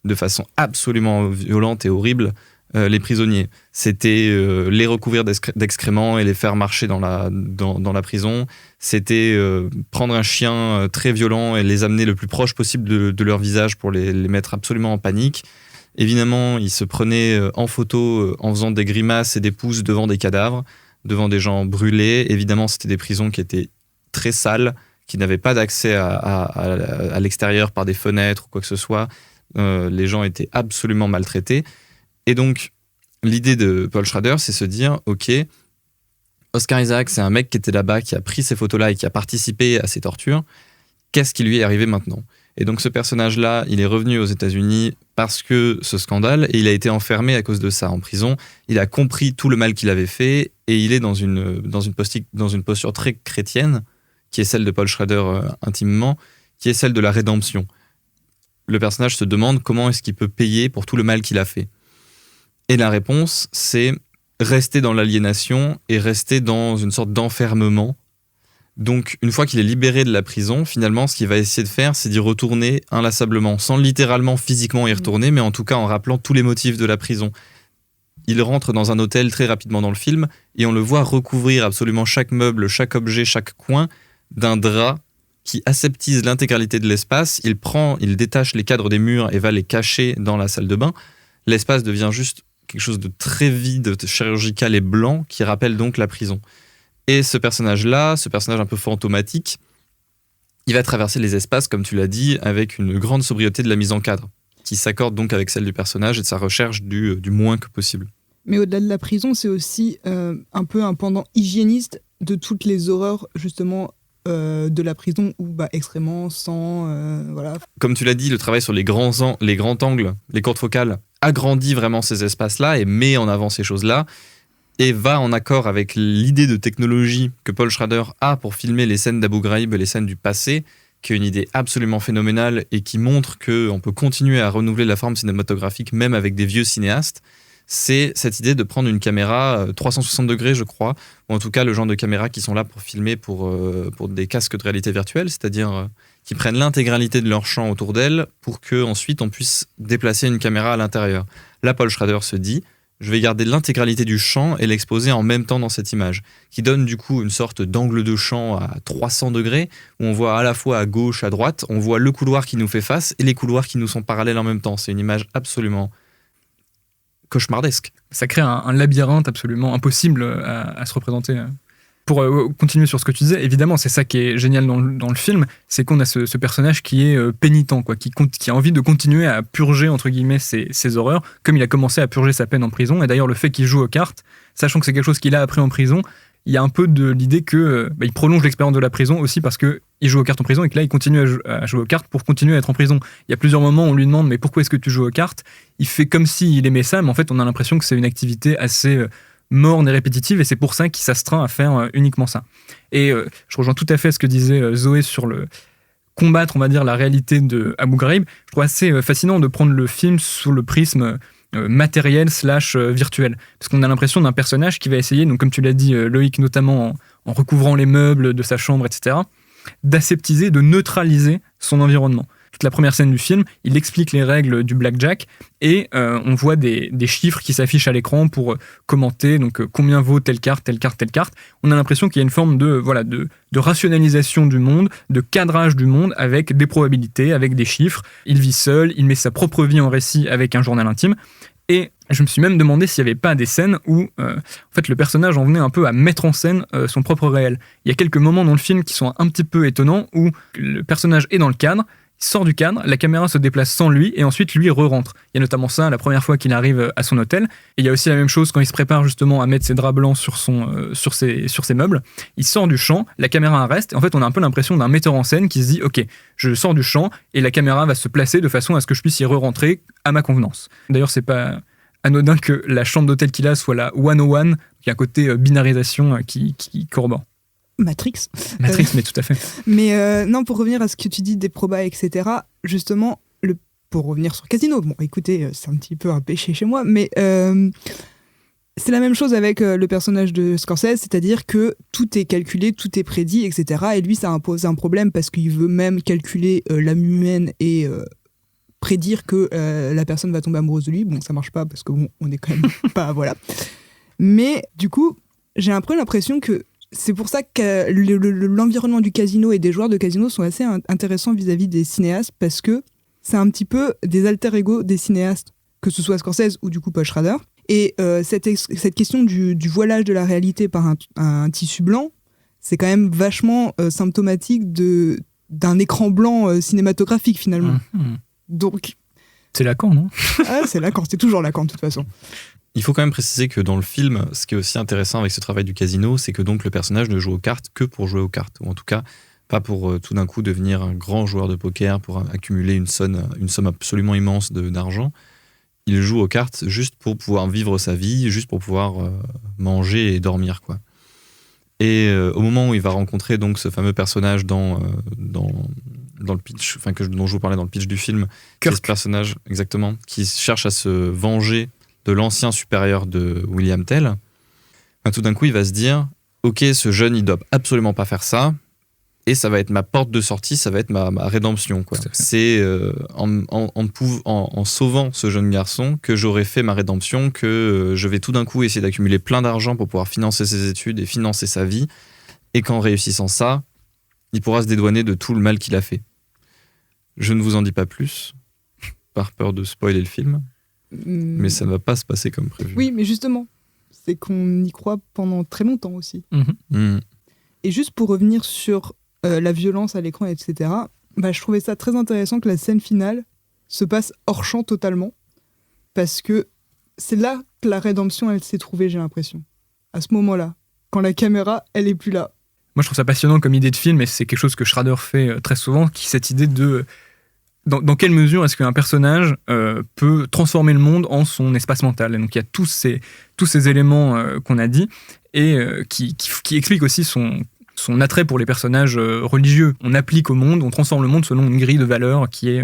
de façon absolument violente et horrible les prisonniers. C'était les recouvrir d'excréments et les faire marcher dans la prison. C'était prendre un chien très violent et les amener le plus proche possible de leur visage pour les mettre absolument en panique. Évidemment, ils se prenaient en photo en faisant des grimaces et des pouces devant des cadavres, devant des gens brûlés. Évidemment, c'était des prisons qui étaient très sales, qui n'avaient pas d'accès à l'extérieur par des fenêtres ou quoi que ce soit. Les gens étaient absolument maltraités. Et donc, l'idée de Paul Schrader, c'est se dire, ok, Oscar Isaac, c'est un mec qui était là-bas, qui a pris ces photos-là et qui a participé à ces tortures. Qu'est-ce qui lui est arrivé maintenant? Et donc, ce personnage-là, il est revenu aux États-Unis parce que ce scandale, et il a été enfermé à cause de ça en prison. Il a compris tout le mal qu'il avait fait, et il est dans une posture très chrétienne, qui est celle de Paul Schrader intimement, qui est celle de la rédemption. Le personnage se demande comment est-ce qu'il peut payer pour tout le mal qu'il a fait. Et la réponse, c'est rester dans l'aliénation et rester dans une sorte d'enfermement. Donc, une fois qu'il est libéré de la prison, finalement, ce qu'il va essayer de faire, c'est d'y retourner inlassablement, sans littéralement, physiquement y retourner, mais en tout cas en rappelant tous les motifs de la prison. il rentre dans un hôtel très rapidement dans le film et on le voit recouvrir absolument chaque meuble, chaque objet, chaque coin d'un drap qui aseptise l'intégralité de l'espace. Il détache les cadres des murs et va les cacher dans la salle de bain. L'espace devient juste quelque chose de très vide, chirurgical et blanc qui rappelle donc la prison. Et ce personnage-là, ce personnage un peu fantomatique, il va traverser les espaces, comme tu l'as dit, avec une grande sobriété de la mise en cadre, qui s'accorde donc avec celle du personnage et de sa recherche du moins que possible. Mais au-delà de la prison, c'est aussi un peu un pendant hygiéniste de toutes les horreurs, justement, de la prison, où excréments, sang, voilà. Comme tu l'as dit, le travail sur les grands angles, les courtes focales, agrandit vraiment ces espaces-là et met en avant ces choses-là, et va en accord avec l'idée de technologie que Paul Schrader a pour filmer les scènes d'Abu Ghraib, les scènes du passé, qui est une idée absolument phénoménale et qui montre qu'on peut continuer à renouveler la forme cinématographique même avec des vieux cinéastes. C'est cette idée de prendre une caméra 360 degrés, je crois, ou en tout cas le genre de caméras qui sont là pour filmer pour des casques de réalité virtuelle, c'est-à-dire qui prennent l'intégralité de leur champ autour d'elles pour qu'ensuite on puisse déplacer une caméra à l'intérieur. Là, Paul Schrader se dit, je vais garder l'intégralité du champ et l'exposer en même temps dans cette image, qui donne du coup une sorte d'angle de champ à 300 degrés, où on voit à la fois à gauche, à droite, on voit le couloir qui nous fait face et les couloirs qui nous sont parallèles en même temps. C'est une image absolument cauchemardesque. Ça crée un labyrinthe absolument impossible à se représenter. Pour continuer sur ce que tu disais, évidemment, c'est ça qui est génial dans le film, c'est qu'on a ce personnage qui est pénitent, quoi, qui a envie de continuer à purger, entre guillemets, ses horreurs, comme il a commencé à purger sa peine en prison. Et d'ailleurs, le fait qu'il joue aux cartes, sachant que c'est quelque chose qu'il a appris en prison, il y a un peu de l'idée que il prolonge l'expérience de la prison aussi parce qu'il joue aux cartes en prison et que là, il continue à jouer aux cartes pour continuer à être en prison. Il y a plusieurs moments où on lui demande « mais pourquoi est-ce que tu joues aux cartes ?» Il fait comme s'il aimait ça, mais en fait, on a l'impression que c'est une activité assez morne et répétitive, et c'est pour ça qu'il s'astreint à faire uniquement ça. Et je rejoins tout à fait ce que disait Zoé sur le combattre, on va dire, la réalité de Abu Ghraib. Je trouve assez fascinant de prendre le film sous le prisme matériel / virtuel, parce qu'on a l'impression d'un personnage qui va essayer, donc comme tu l'as dit Loïc, notamment en recouvrant les meubles de sa chambre, etc., d'aseptiser, de neutraliser son environnement. Toute la première scène du film, il explique les règles du blackjack et on voit des chiffres qui s'affichent à l'écran pour commenter donc combien vaut telle carte, telle carte, telle carte. On a l'impression qu'il y a une forme de rationalisation du monde, de cadrage du monde avec des probabilités, avec des chiffres. Il vit seul, il met sa propre vie en récit avec un journal intime. Et je me suis même demandé s'il n'y avait pas des scènes où en fait, le personnage en venait un peu à mettre en scène son propre réel. Il y a quelques moments dans le film qui sont un petit peu étonnants où le personnage est dans le cadre, il sort du cadre, la caméra se déplace sans lui et ensuite lui re-rentre. Il y a notamment ça la première fois qu'il arrive à son hôtel. Et il y a aussi la même chose quand il se prépare justement à mettre ses draps blancs sur ses meubles. Il sort du champ, la caméra reste et en fait on a un peu l'impression d'un metteur en scène qui se dit ok, je sors du champ et la caméra va se placer de façon à ce que je puisse y re-rentrer à ma convenance. D'ailleurs c'est pas anodin que la chambre d'hôtel qu'il a soit la 101, qui a un côté binarisation qui corrobore. Matrix, mais tout à fait. Mais non, pour revenir à ce que tu dis des probas, etc., justement, pour revenir sur Casino, bon, écoutez, c'est un petit peu un péché chez moi, mais c'est la même chose avec le personnage de Scorsese, c'est-à-dire que tout est calculé, tout est prédit, etc., et lui, ça impose un problème parce qu'il veut même calculer l'âme humaine et prédire que la personne va tomber amoureuse de lui. Bon, ça marche pas parce que bon, on est quand même pas... Voilà. Mais du coup, j'ai un peu l'impression que c'est pour ça que l'environnement du casino et des joueurs de casino sont assez intéressants vis-à-vis des cinéastes, parce que c'est un petit peu des alter-ego des cinéastes, que ce soit Scorsese ou du coup Paul Schrader. Et cette question du voilage de la réalité par un tissu blanc, c'est quand même vachement symptomatique d'un écran blanc cinématographique finalement. Donc... C'est Lacan, non? Ah, c'est Lacan, c'est toujours Lacan de toute façon. Il faut quand même préciser que dans le film, ce qui est aussi intéressant avec ce travail du casino, c'est que donc le personnage ne joue aux cartes que pour jouer aux cartes, ou en tout cas pas pour tout d'un coup devenir un grand joueur de poker, pour accumuler une somme absolument immense d'argent. Il joue aux cartes juste pour pouvoir vivre sa vie, juste pour pouvoir manger et dormir, quoi. Et au moment où il va rencontrer donc ce fameux personnage dans le pitch, dont je vous parlais dans le pitch du film, c'est ce personnage exactement qui cherche à se venger de l'ancien supérieur de William Tell, tout d'un coup il va se dire ok, ce jeune il doit absolument pas faire ça, et ça va être ma porte de sortie, ça va être ma rédemption, quoi. Tout à fait. C'est en sauvant ce jeune garçon que j'aurai fait ma rédemption, que je vais tout d'un coup essayer d'accumuler plein d'argent pour pouvoir financer ses études et financer sa vie, et qu'en réussissant ça, il pourra se dédouaner de tout le mal qu'il a fait. Je ne vous en dis pas plus, par peur de spoiler le film, mais ça ne va pas se passer comme prévu. Oui, mais justement, c'est qu'on y croit pendant très longtemps aussi. Mm. Et juste pour revenir sur la violence à l'écran, etc., je trouvais ça très intéressant que la scène finale se passe hors champ totalement, parce que c'est là que la rédemption, elle s'est trouvée, j'ai l'impression. À ce moment-là, quand la caméra, elle est plus là. Moi, je trouve ça passionnant comme idée de film, et c'est quelque chose que Schrader fait très souvent, qui est cette idée de... Dans quelle mesure est-ce qu'un personnage peut transformer le monde en son espace mental ? Et donc, il y a tous ces éléments qu'on a dit, et qui expliquent aussi son attrait pour les personnages religieux. On applique au monde, on transforme le monde selon une grille de valeurs qui est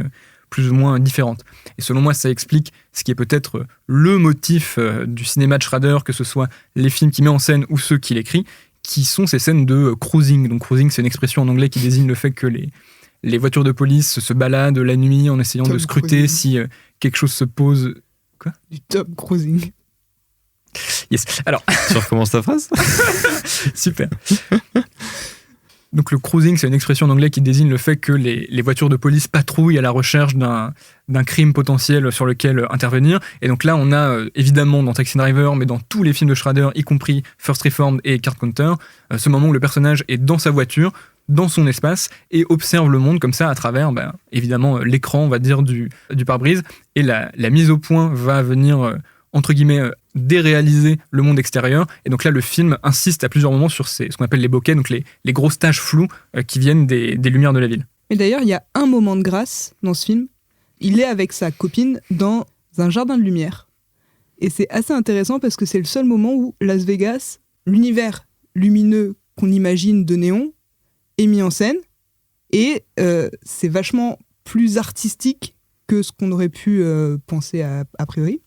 plus ou moins différente. Et selon moi, ça explique ce qui est peut-être le motif du cinéma de Schrader, que ce soit les films qu'il met en scène ou ceux qu'il écrit, qui sont ces scènes de cruising. Donc cruising, c'est une expression en anglais qui désigne le fait que les voitures de police se baladent la nuit en essayant de scruter si quelque chose se pose. Quoi ? Du top cruising. Yes. Alors, Tu recommences ta phrase ? super. Donc le cruising, c'est une expression en anglais qui désigne le fait que les voitures de police patrouillent à la recherche d'un crime potentiel sur lequel intervenir. Et donc là, on a évidemment dans Taxi Driver, mais dans tous les films de Schrader, y compris First Reformed et Card Counter, ce moment où le personnage est dans sa voiture, dans son espace, et observe le monde comme ça à travers, évidemment, l'écran, on va dire, du pare-brise. Et la mise au point va venir, entre guillemets, déréaliser le monde extérieur. Et donc là, le film insiste à plusieurs moments sur ce qu'on appelle les bokeh, donc les grosses taches floues qui viennent des lumières de la ville. Mais d'ailleurs, il y a un moment de grâce dans ce film. Il est avec sa copine dans un jardin de lumière. Et c'est assez intéressant parce que c'est le seul moment où Las Vegas, l'univers lumineux qu'on imagine de néon, est mis en scène. Et c'est vachement plus artistique que ce qu'on aurait pu penser a priori.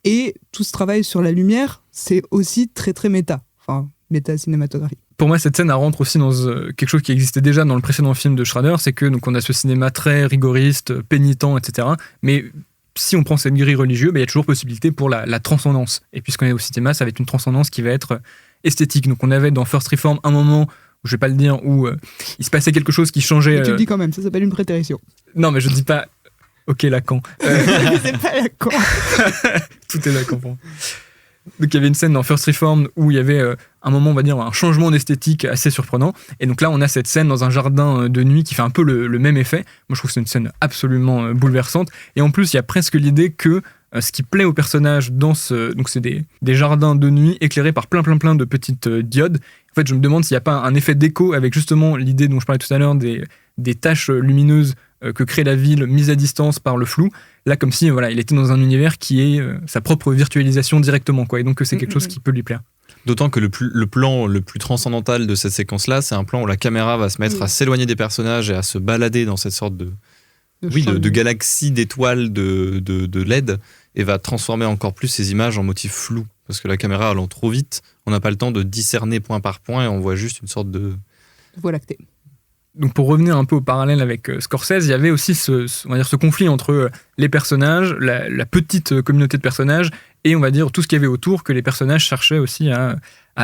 Et tout ce travail sur la lumière, c'est aussi très très méta. Enfin, méta cinématographique. Pour moi, cette scène, elle rentre aussi dans quelque chose qui existait déjà dans le précédent film de Schrader, c'est que donc on a ce cinéma très rigoriste, pénitent, etc. Mais si on prend cette grille religieuse, il y a toujours possibilité pour la transcendance. Et puisqu'on est au cinéma, ça va être une transcendance qui va être esthétique. Donc on avait dans First Reformed un moment, je vais pas le dire, où il se passait quelque chose qui changeait... Mais tu le dis quand même, ça s'appelle une prétérition. Non, mais je dis pas... Ok, Lacan. C'est pas Lacan. Tout est Lacan pour moi. Donc il y avait une scène dans First Reformed où il y avait un moment, on va dire, un changement d'esthétique assez surprenant. Et donc là, on a cette scène dans un jardin de nuit qui fait un peu le même effet. Moi, je trouve que c'est une scène absolument bouleversante. Et en plus, il y a presque l'idée que ce qui plaît au personnage dans donc c'est des jardins de nuit éclairés par plein de petites diodes. En fait, je me demande s'il n'y a pas un effet d'écho avec justement l'idée dont je parlais tout à l'heure des taches lumineuses que crée la ville mise à distance par le flou. Là, comme si il était dans un univers qui est sa propre virtualisation directement, quoi. Et donc c'est quelque chose qui peut lui plaire. D'autant que le plan le plus transcendantal de cette séquence-là, c'est un plan où la caméra va se mettre à s'éloigner des personnages et à se balader dans cette sorte de galaxie d'étoiles de LED, et va transformer encore plus ces images en motifs flous. Parce que la caméra allant trop vite, on n'a pas le temps de discerner point par point et on voit juste une sorte de... Voie lactée. Donc pour revenir un peu au parallèle avec Scorsese, il y avait aussi ce conflit entre les personnages, la petite communauté de personnages, et on va dire tout ce qu'il y avait autour que les personnages cherchaient aussi à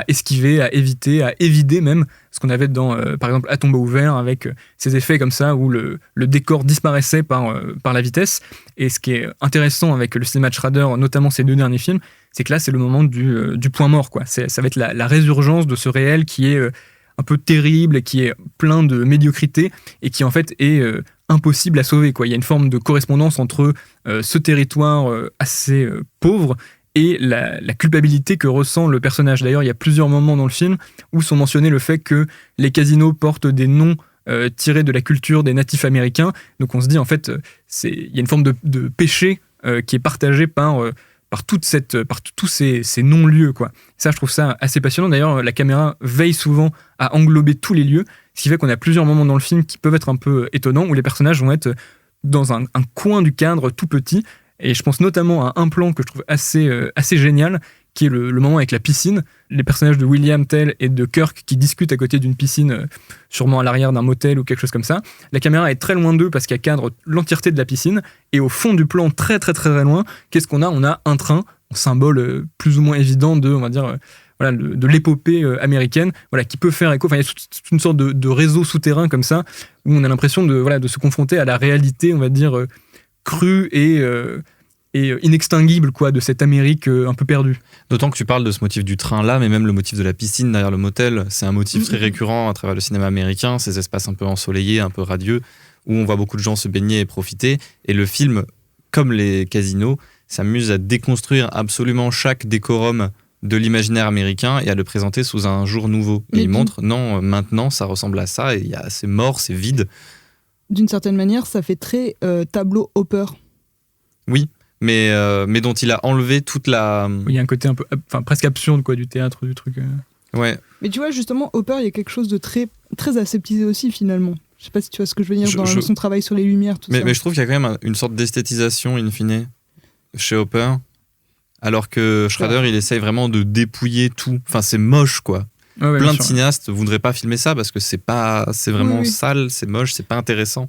esquiver, à éviter, à évider même, ce qu'on avait dans, par exemple, À tombeau ouvert, avec ces effets comme ça où le décor disparaissait par la vitesse. Et ce qui est intéressant avec le cinéma de Schrader, notamment ces deux derniers films, c'est que là, c'est le moment du point mort, quoi. Ça va être la résurgence de ce réel qui est un peu terrible, qui est plein de médiocrité et qui en fait est impossible à sauver, quoi. Il y a une forme de correspondance entre ce territoire assez pauvre et la culpabilité que ressent le personnage. D'ailleurs, il y a plusieurs moments dans le film où sont mentionnés le fait que les casinos portent des noms tirés de la culture des natifs américains. Donc on se dit, en fait, il y a une forme de péché qui est partagée par tous ces non-lieux, quoi. Ça, je trouve ça assez passionnant. D'ailleurs, la caméra veille souvent à englober tous les lieux, ce qui fait qu'on a plusieurs moments dans le film qui peuvent être un peu étonnants, où les personnages vont être dans un coin du cadre tout petit. Et je pense notamment à un plan que je trouve assez génial, qui est le moment avec la piscine. Les personnages de William Tell et de Kirk qui discutent à côté d'une piscine, sûrement à l'arrière d'un motel ou quelque chose comme ça. La caméra est très loin d'eux parce qu'elle cadre l'entièreté de la piscine. Et au fond du plan, très très très très loin, qu'est-ce qu'on a ? On a un train, symbole plus ou moins évident de, on va dire, de l'épopée américaine, qui peut faire écho. Enfin, il y a toute une sorte de réseau souterrain comme ça, où on a l'impression de se confronter à la réalité, on va dire, crue et inextinguible, quoi, de cette Amérique un peu perdue. D'autant que tu parles de ce motif du train là, mais même le motif de la piscine derrière le motel, c'est un motif très récurrent à travers le cinéma américain, ces espaces un peu ensoleillés, un peu radieux, où on voit beaucoup de gens se baigner et profiter. Et le film, comme les casinos, s'amuse à déconstruire absolument chaque décorum de l'imaginaire américain et à le présenter sous un jour nouveau. Et il montre, non, maintenant, ça ressemble à ça, et c'est mort, c'est vide. D'une certaine manière, ça fait très tableau Hopper. Oui, mais dont il a enlevé toute la... Il y a un côté un peu, presque absurde, quoi, du théâtre, du truc. Ouais. Mais tu vois, justement, Hopper, il y a quelque chose de très, très aseptisé aussi, finalement. Je sais pas si tu vois ce que je veux dire son travail sur les lumières, tout ça. Mais je trouve qu'il y a quand même une sorte d'esthétisation, in fine, chez Hopper. Alors que Schrader, il essaye vraiment de dépouiller tout. Enfin, c'est moche, quoi. Ouais, plein de cinéastes ne voudraient pas filmer ça parce que c'est vraiment sale, c'est moche, c'est pas intéressant.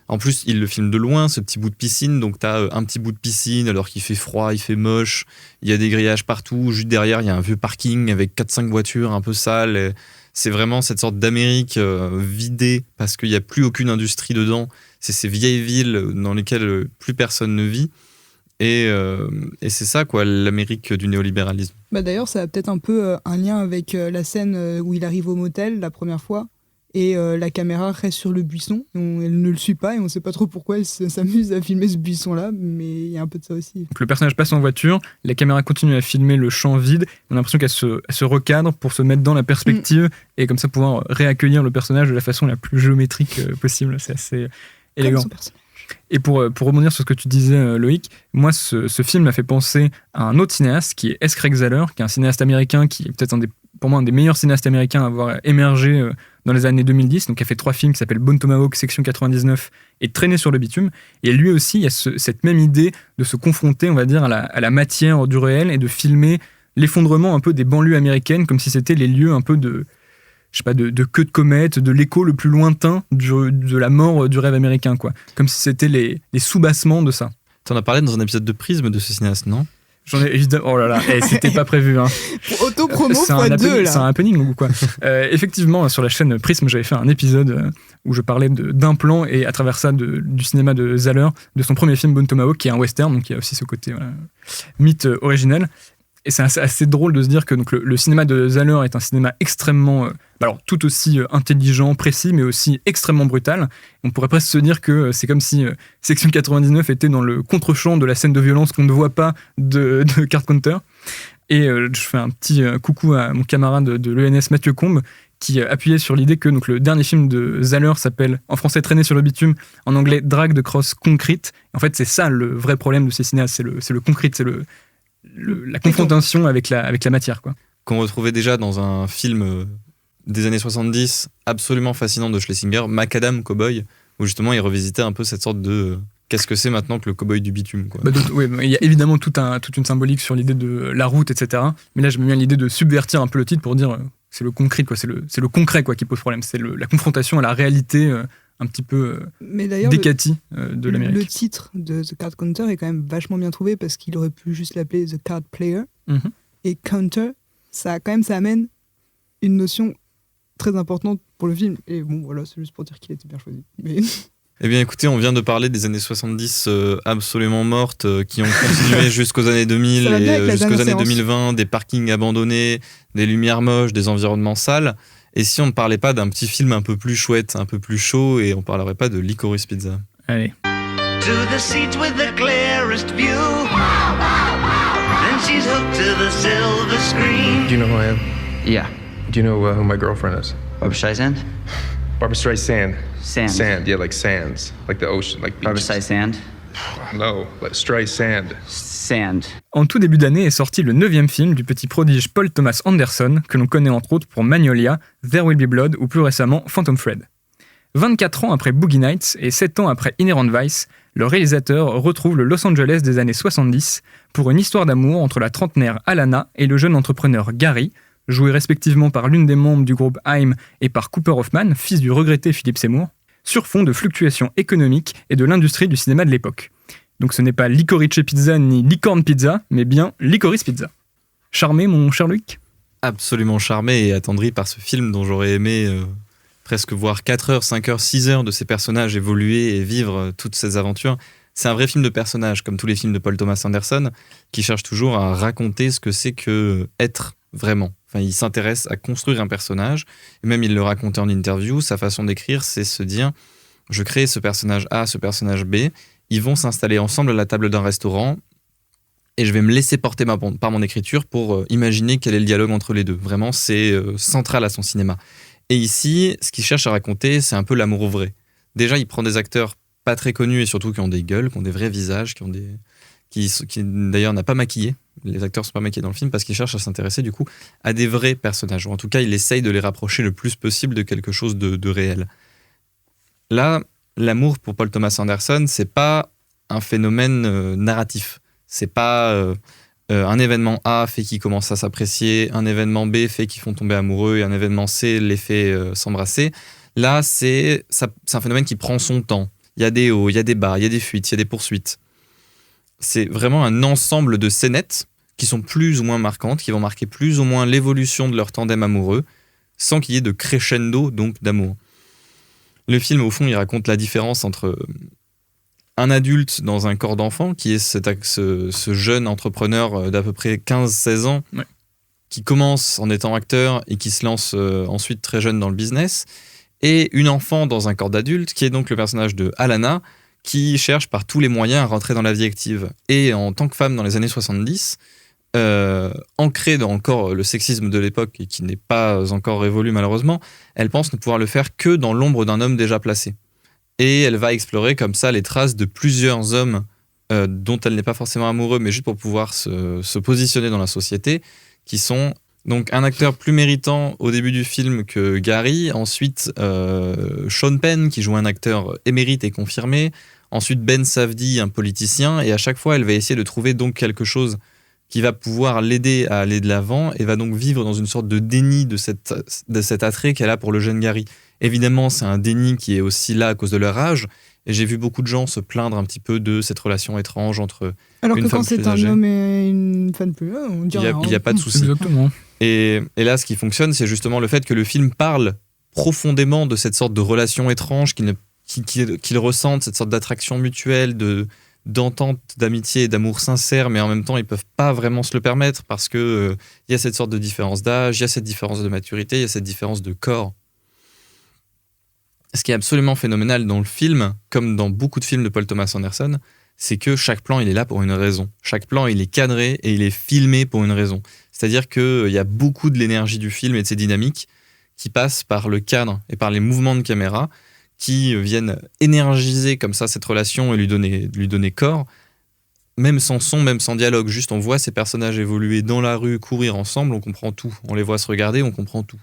En plus, il le filme de loin, ce petit bout de piscine. Donc, tu as un petit bout de piscine alors qu'il fait froid, il fait moche. Il y a des grillages partout. Juste derrière, il y a un vieux parking avec 4-5 voitures un peu sales. Et c'est vraiment cette sorte d'Amérique vidée parce qu'il n'y a plus aucune industrie dedans. C'est ces vieilles villes dans lesquelles plus personne ne vit. Et c'est ça, quoi, l'Amérique du néolibéralisme. D'ailleurs, ça a peut-être un peu un lien avec la scène où il arrive au motel la première fois et la caméra reste sur le buisson. Elle ne le suit pas et on ne sait pas trop pourquoi elle s'amuse à filmer ce buisson-là, mais il y a un peu de ça aussi. Donc le personnage passe en voiture, la caméra continue à filmer le champ vide, on a l'impression qu'elle se recadre pour se mettre dans la perspective et comme ça pouvoir réaccueillir le personnage de la façon la plus géométrique possible. C'est assez élégant. Et pour rebondir sur ce que tu disais, Loïc, moi, ce film m'a fait penser à un autre cinéaste qui est S. Craig Zahler, qui est un cinéaste américain qui est peut-être pour moi un des meilleurs cinéastes américains à avoir émergé dans les années 2010. Donc, il a fait 3 films qui s'appellent Bone Tomahawk, Section 99 et Traîner sur le bitume. Et lui aussi, il y a cette même idée de se confronter, on va dire, à la matière du réel et de filmer l'effondrement un peu des banlieues américaines comme si c'était les lieux un peu de queue de comète, de l'écho le plus lointain de la mort du rêve américain, quoi. Comme si c'était les sous-bassements de ça. T'en as parlé dans un épisode de Prisme de ce cinéaste, non ? J'en ai évidemment... Oh là là, c'était pas prévu. Hein. Auto-promo x2, là. C'est un happening ou quoi. Effectivement, sur la chaîne Prisme, j'avais fait un épisode où je parlais d'un plan et à travers ça du cinéma de Zahler, de son premier film Bone Tomahawk, qui est un western, donc il y a aussi ce côté mythe originel. Et c'est assez drôle de se dire que donc, le cinéma de Zahler est un cinéma extrêmement, tout aussi intelligent, précis, mais aussi extrêmement brutal. On pourrait presque se dire que c'est comme si Section 99 était dans le contre-champ de la scène de violence qu'on ne voit pas de Carpenter. Et je fais un petit coucou à mon camarade de l'ENS Mathieu Combe, qui appuyait sur l'idée que donc, le dernier film de Zahler s'appelle, en français, Traîner sur le bitume, en anglais, Drag the Cross Concrete. En fait, c'est ça le vrai problème de ces cinéastes, c'est le concrete, c'est la confrontation avec la matière, quoi. Qu'on retrouvait déjà dans un film des années 70 absolument fascinant de Schlesinger, Macadam Cowboy, où justement il revisitait un peu cette sorte de qu'est-ce que c'est maintenant que le cowboy du bitume, quoi. Il y a évidemment toute une symbolique sur l'idée de la route, etc. Mais là, je me mets à l'idée de subvertir un peu le titre pour dire c'est le concret, quoi. C'est le concret, quoi, qui pose problème. C'est la confrontation à la réalité un petit peu décatie de l'Amérique. Le titre de The Card Counter est quand même vachement bien trouvé parce qu'il aurait pu juste l'appeler The Card Player. Mm-hmm. Et Counter, ça amène une notion très importante pour le film. Et bon, voilà, c'est juste pour dire qu'il était bien choisi. Mais... Eh bien, écoutez, on vient de parler des années 70 absolument mortes qui ont continué jusqu'aux années 2000 et jusqu'aux années 2020, des parkings abandonnés, des lumières moches, des environnements sales. Et si on ne parlait pas d'un petit film un peu plus chouette, un peu plus chaud, et on ne parlerait pas de Licorice Pizza? Allez. To the seat with the clearest view. Then she's hooked to the silver screen. Do you know who I am? Yeah. Do you know who my girlfriend is? Barbra Streisand? Barbra Streisand. Sand. Sand, yeah, like sands. Like the ocean. Like Barbra Streisand? No, like Streisand. Sand. En tout début d'année est sorti le 9e film du petit prodige Paul Thomas Anderson, que l'on connaît entre autres pour Magnolia, There Will Be Blood ou plus récemment Phantom Thread. 24 ans après Boogie Nights et 7 ans après Inherent Vice, le réalisateur retrouve le Los Angeles des années 70 pour une histoire d'amour entre la trentenaire Alana et le jeune entrepreneur Gary, joué respectivement par l'une des membres du groupe Haim et par Cooper Hoffman, fils du regretté Philip Seymour, sur fond de fluctuations économiques et de l'industrie du cinéma de l'époque. Donc ce n'est pas Licorice Pizza ni Licorne Pizza, mais bien Licorice Pizza. Charmé, mon cher Luc ? Absolument charmé et attendri par ce film dont j'aurais aimé presque voir 4 heures, 5 heures, 6 heures de ces personnages évoluer et vivre toutes ces aventures. C'est un vrai film de personnages, comme tous les films de Paul Thomas Anderson, qui cherche toujours à raconter ce que c'est que être vraiment. Enfin, il s'intéresse à construire un personnage, et même il le racontait en interview, sa façon d'écrire, c'est se dire, je crée ce personnage A, ce personnage B, ils vont s'installer ensemble à la table d'un restaurant, et je vais me laisser porter par mon écriture pour imaginer quel est le dialogue entre les deux. Vraiment, c'est central à son cinéma. Et ici, ce qu'il cherche à raconter, c'est un peu l'amour vrai. Déjà, il prend des acteurs pas très connus et surtout qui ont des gueules, qui ont des vrais visages, qui d'ailleurs n'a pas maquillé. Les acteurs sont pas maquillés dans le film parce qu'il cherche à s'intéresser du coup à des vrais personnages. Ou en tout cas, il essaye de les rapprocher le plus possible de quelque chose de réel. Là, l'amour pour Paul Thomas Anderson, c'est pas un phénomène narratif. C'est pas un événement A fait qu'ils commencent à s'apprécier, un événement B fait qu'ils font tomber amoureux et un événement C les fait s'embrasser. Là, c'est un phénomène qui prend son temps. Il y a des hauts, il y a des bas, il y a des fuites, il y a des poursuites. C'est vraiment un ensemble de scénettes qui sont plus ou moins marquantes, qui vont marquer plus ou moins l'évolution de leur tandem amoureux, sans qu'il y ait de crescendo, donc d'amour. Le film, au fond, il raconte la différence entre un adulte dans un corps d'enfant, qui est ce jeune entrepreneur d'à peu près 15-16 ans, ouais, qui commence en étant acteur et qui se lance ensuite très jeune dans le business, et une enfant dans un corps d'adulte, qui est donc le personnage de Alana, qui cherche par tous les moyens à rentrer dans la vie active. Et en tant que femme dans les années 70, ancrée dans encore le sexisme de l'époque et qui n'est pas encore révolu malheureusement, elle pense ne pouvoir le faire que dans l'ombre d'un homme déjà placé. Et elle va explorer comme ça les traces de plusieurs hommes dont elle n'est pas forcément amoureuse, mais juste pour pouvoir se positionner dans la société, qui sont donc un acteur plus méritant au début du film que Gary, ensuite Sean Penn qui joue un acteur émérite et confirmé, ensuite Ben Safdie, un politicien, et à chaque fois elle va essayer de trouver donc quelque chose qui va pouvoir l'aider à aller de l'avant et va donc vivre dans une sorte de déni de cet attrait qu'elle a pour le jeune Gary. Évidemment, c'est un déni qui est aussi là à cause de leur âge, et j'ai vu beaucoup de gens se plaindre un petit peu de cette relation étrange entre Alors une que femme quand c'est plus un âgée. homme et une femme plus âgée, on dirait Il n'y a pas de souci. Exactement. Et là, ce qui fonctionne, c'est justement le fait que le film parle profondément de cette sorte de relation étrange qu'ils ressentent, cette sorte d'attraction mutuelle, d'entente, d'amitié et d'amour sincère, mais en même temps, ils ne peuvent pas vraiment se le permettre parce qu'il y a cette sorte de différence d'âge, il y a cette différence de maturité, il y a cette différence de corps. Ce qui est absolument phénoménal dans le film, comme dans beaucoup de films de Paul Thomas Anderson, c'est que chaque plan, il est là pour une raison. Chaque plan, il est cadré et il est filmé pour une raison. C'est-à-dire qu'il y a beaucoup de l'énergie du film et de ses dynamiques qui passent par le cadre et par les mouvements de caméra qui viennent énergiser comme ça cette relation et lui donner corps, même sans son, même sans dialogue. Juste, on voit ces personnages évoluer dans la rue, courir ensemble, on comprend tout. On les voit se regarder, on comprend tout.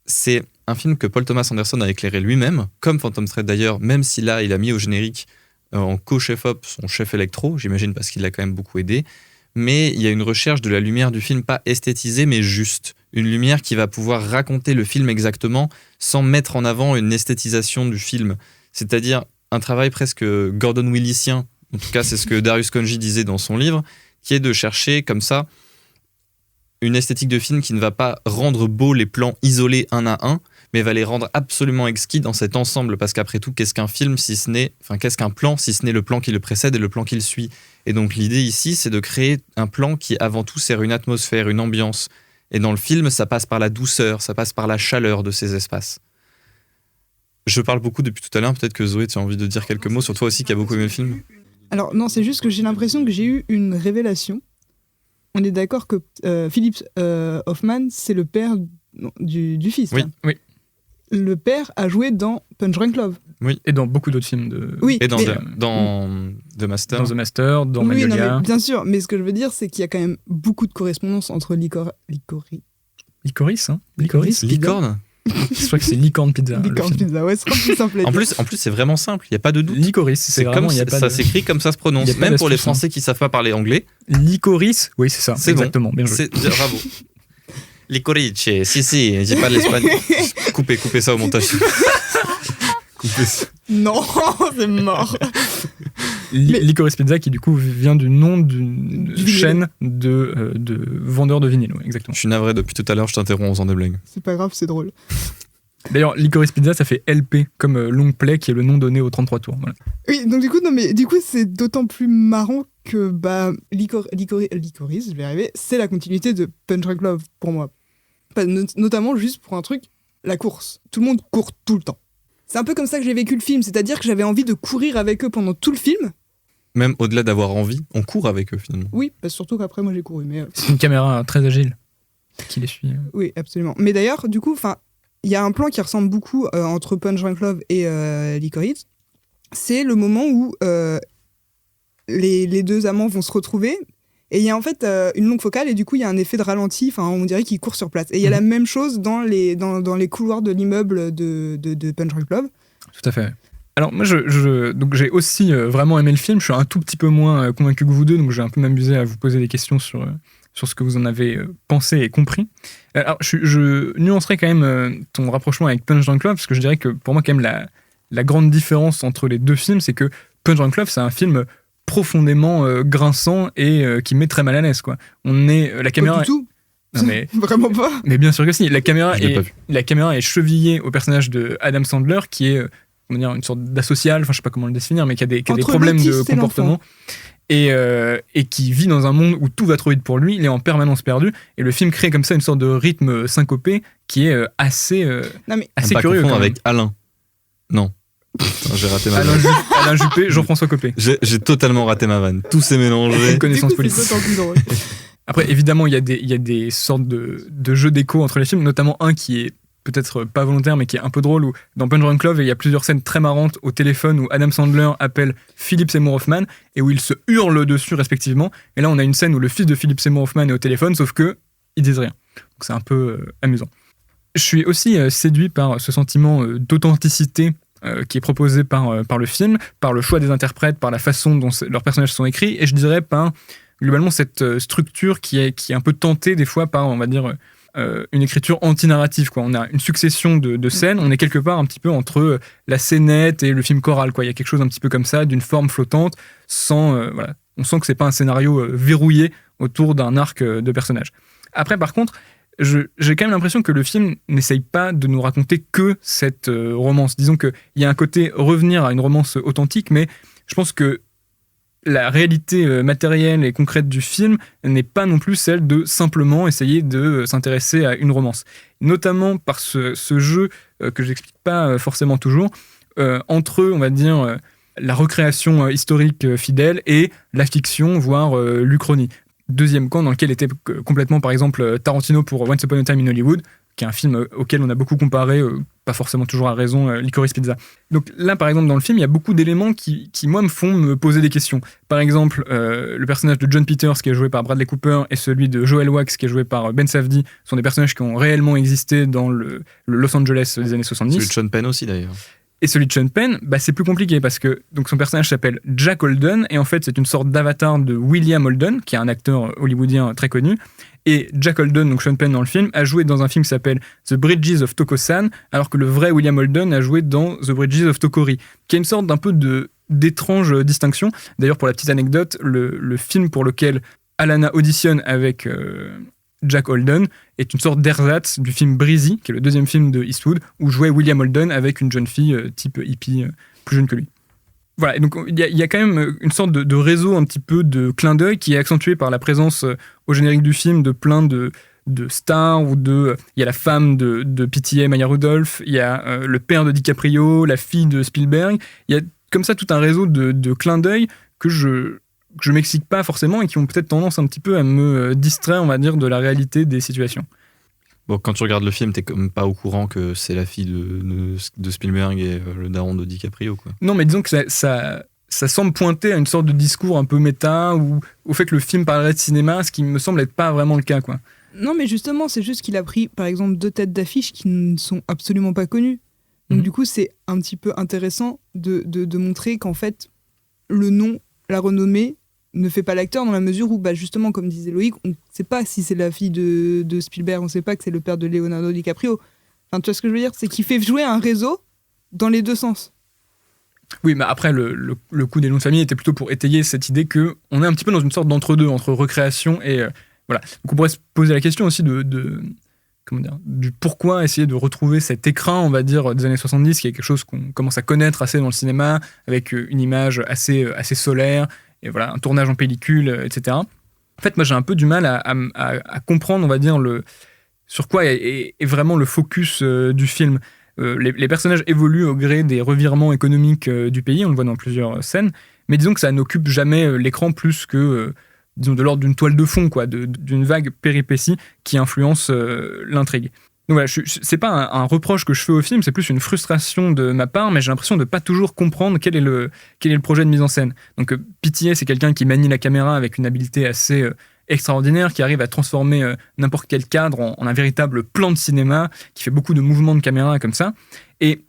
C'est un film que Paul Thomas Anderson a éclairé lui-même, comme Phantom Thread d'ailleurs, même si là, il a mis au générique en co-chef-op son chef électro, j'imagine parce qu'il l'a quand même beaucoup aidé. Mais il y a une recherche de la lumière du film, pas esthétisée, mais juste. Une lumière qui va pouvoir raconter le film exactement sans mettre en avant une esthétisation du film. C'est-à-dire un travail presque Gordon-Willisien, en tout cas c'est ce que Darius Khondji disait dans son livre, qui est de chercher comme ça une esthétique de film qui ne va pas rendre beau les plans isolés un à un, mais va les rendre absolument exquis dans cet ensemble, parce qu'après tout, qu'est-ce qu'un film si ce n'est, enfin qu'est-ce qu'un plan si ce n'est le plan qui le précède et le plan qui le suit. Et donc l'idée ici, c'est de créer un plan qui avant tout sert une atmosphère, une ambiance. Et dans le film, ça passe par la douceur, ça passe par la chaleur de ces espaces. Je parle beaucoup depuis tout à l'heure, peut-être que Zoé, tu as envie de dire quelques mots sur toi aussi qui a beaucoup aimé le film. Alors non, c'est juste que j'ai l'impression que j'ai eu une révélation. On est d'accord que Philip Hoffman, c'est le père du fils. Oui, là. Oui. Le père a joué dans Punch Drunk Love. Et dans beaucoup d'autres films de... Oui, Et dans mais- The Master. Dans The Master, dans oui, non, Magnolia. mais bien sûr, mais ce que je veux dire, c'est qu'il y a quand même beaucoup de correspondance entre Licorice, hein. Licorice. Licorne. Je crois que c'est Licorne Pizza. le Licorne film. Pizza, ouais, ce sera plus simple à En dire. plus, c'est vraiment simple. Il y a pas de doute. Licorice, C'est vraiment, comme il y a pas ça de- s'écrit, comme ça se Il prononce. y a pas Même pour les d'astuce, hein. Français qui savent pas parler anglais, Licorice, oui, c'est ça. C'est bon. Exactement, bien joué. bravo. Licorice, si, j'ai pas de l'espagnol. Coupez ça au montage. Coupez ça. Non, c'est mort. Mais- Licorice Pizza qui du coup vient du nom d'une Du vinyle. chaîne de vendeurs de vinyle, ouais, exactement. Je suis navré depuis tout à l'heure, je t'interromps en faisant des blagues. C'est pas grave, c'est drôle. D'ailleurs, Licorice Pizza, ça fait LP, comme long play, qui est le nom donné aux 33 tours. Voilà. Oui, donc du coup, c'est d'autant plus marrant que Licorice, je vais y arriver, c'est la continuité de Punch Drunk Love pour moi. Notamment juste pour un truc, la course. Tout le monde court tout le temps. C'est un peu comme ça que j'ai vécu le film, c'est-à-dire que j'avais envie de courir avec eux pendant tout le film. Même au-delà d'avoir envie, on court avec eux finalement. Oui, surtout qu'après moi j'ai couru, mais C'est une caméra très agile qui les suit. oui, absolument. Mais d'ailleurs, du coup, il y a un plan qui ressemble beaucoup entre Punch Drunk Love et Licorice. C'est le moment où les deux amants vont se retrouver. Et il y a en fait une longue focale et du coup il y a un effet de ralenti, on dirait qu'ils courent sur place. Et il y a la même chose dans les couloirs de l'immeuble de Punch Drunk Love. Tout à fait. Alors moi, donc j'ai aussi vraiment aimé le film. Je suis un tout petit peu moins convaincu que vous deux, donc j'ai un peu m'amusé à vous poser des questions sur ce que vous en avez pensé et compris. Alors je nuancerai quand même ton rapprochement avec Punch Drunk Love, parce que je dirais que pour moi quand même la grande différence entre les deux films, c'est que Punch Drunk Love, c'est un film profondément grinçant et qui met très mal à l'aise, quoi. La caméra Pas du tout. Non, mais Vraiment pas. Mais bien sûr que si. La caméra Je l'ai pas vu. est chevillée au personnage de Adam Sandler, qui est comment dire, une sorte d'asocial, je sais pas comment le définir, mais qui a des Entre problèmes de l'autiste et comportement. Et qui vit dans un monde où tout va trop vite pour lui, il est en permanence perdu, et le film crée comme ça une sorte de rythme syncopé qui est assez Non, mais À assez pas curieux. confondre quand même. avec Alain. Non. Putain, j'ai raté ma Alain, vanne. Alain Juppé, Jean-François Copé. J'ai totalement raté ma vanne. Tout s'est mélangé. Une du connaissance coup, c'est politique. d'autant plus drôle. Après, évidemment, il y a des sortes de jeux d'écho entre les films, notamment un qui est peut-être pas volontaire, mais qui est un peu drôle, où dans Punch Drunk Love, il y a plusieurs scènes très marrantes au téléphone où Adam Sandler appelle Philip Seymour Hoffman et où ils se hurlent dessus respectivement. Et là, on a une scène où le fils de Philip Seymour Hoffman est au téléphone, sauf que ils disent rien. Donc c'est un peu amusant. Je suis aussi séduit par ce sentiment d'authenticité qui est proposé par le film, par le choix des interprètes, par la façon dont leurs personnages sont écrits, et je dirais par globalement cette structure qui est un peu tentée des fois par, on va dire, une écriture anti-narrative, quoi. On a une succession de scènes, on est quelque part un petit peu entre la scénette et le film choral, quoi. Il y a quelque chose un petit peu comme ça, d'une forme flottante, sans voilà. On sent que c'est pas un scénario verrouillé autour d'un arc de personnages. Après, par contre, j'ai quand même l'impression que le film n'essaye pas de nous raconter que cette romance. Disons qu'il y a un côté revenir à une romance authentique, mais je pense que la réalité matérielle et concrète du film n'est pas non plus celle de simplement essayer de s'intéresser à une romance. Notamment par ce jeu que j'explique pas forcément toujours, entre, on va dire, la recréation historique fidèle et la fiction, voire l'Uchronie. Deuxième camp dans lequel était complètement, par exemple, Tarantino pour Once Upon a Time in Hollywood, qui est un film auquel on a beaucoup comparé, pas forcément toujours à raison, Licorice Pizza. Donc là, par exemple, dans le film, il y a beaucoup d'éléments qui moi, me font me poser des questions. Par exemple, le personnage de John Peters, qui est joué par Bradley Cooper, et celui de Joel Wax, qui est joué par Ben Safdie, sont des personnages qui ont réellement existé dans le Los Angeles des années 70. Celui de Sean Penn aussi, d'ailleurs. Et celui de Sean Penn, c'est plus compliqué parce que donc son personnage s'appelle Jack Holden et en fait c'est une sorte d'avatar de William Holden, qui est un acteur hollywoodien très connu. Et Jack Holden, donc Sean Penn dans le film, a joué dans un film qui s'appelle The Bridges of Tokosan, alors que le vrai William Holden a joué dans The Bridges of Tokori, qui est une sorte d'un peu d'étrange distinction. D'ailleurs, pour la petite anecdote, le film pour lequel Alana auditionne avec Jack Holden est une sorte d'ersatz du film Breezy, qui est le deuxième film de Eastwood, où jouait William Holden avec une jeune fille type hippie, plus jeune que lui. Voilà, et donc il y a quand même une sorte de réseau un petit peu de clin d'œil qui est accentué par la présence au générique du film de plein de stars, ou il y a la femme de PTA, Maya Rudolph, il y a le père de DiCaprio, la fille de Spielberg, il y a comme ça tout un réseau de clins d'œil que je m'explique pas forcément et qui ont peut-être tendance un petit peu à me distraire, on va dire, de la réalité des situations. Bon, quand tu regardes le film, t'es comme pas au courant que c'est la fille de Spielberg et le daron de DiCaprio, quoi. Non, mais disons que ça semble pointer à une sorte de discours un peu méta, ou au fait que le film parlerait de cinéma, ce qui me semble être pas vraiment le cas, quoi. Non, mais justement, c'est juste qu'il a pris, par exemple, 2 têtes d'affiche qui ne sont absolument pas connues. Donc, du coup, c'est un petit peu intéressant de montrer qu'en fait, le nom, la renommée, ne fait pas l'acteur dans la mesure où, justement, comme disait Loïc, on ne sait pas si c'est la fille de Spielberg, on ne sait pas que c'est le père de Leonardo DiCaprio. Enfin, tu vois ce que je veux dire ? C'est qu'il fait jouer un réseau dans les deux sens. Oui, mais après, le coup des noms de famille était plutôt pour étayer cette idée qu'on est un petit peu dans une sorte d'entre-deux, entre recréation et... voilà. Donc on pourrait se poser la question aussi du pourquoi essayer de retrouver cet écrin, on va dire, des années 70, qui est quelque chose qu'on commence à connaître assez dans le cinéma, avec une image assez solaire, et voilà, un tournage en pellicule, etc. En fait, moi, j'ai un peu du mal à comprendre, on va dire, sur quoi est vraiment le focus du film. Les personnages évoluent au gré des revirements économiques du pays, on le voit dans plusieurs scènes, mais disons que ça n'occupe jamais l'écran plus que, disons, de l'ordre d'une toile de fond, quoi, d'une vague péripétie qui influence l'intrigue. Donc voilà, c'est pas un reproche que je fais au film, c'est plus une frustration de ma part, mais j'ai l'impression de pas toujours comprendre quel est le projet de mise en scène. Donc Pitié, c'est quelqu'un qui manie la caméra avec une habileté assez extraordinaire, qui arrive à transformer n'importe quel cadre en un véritable plan de cinéma, qui fait beaucoup de mouvements de caméra comme ça. Et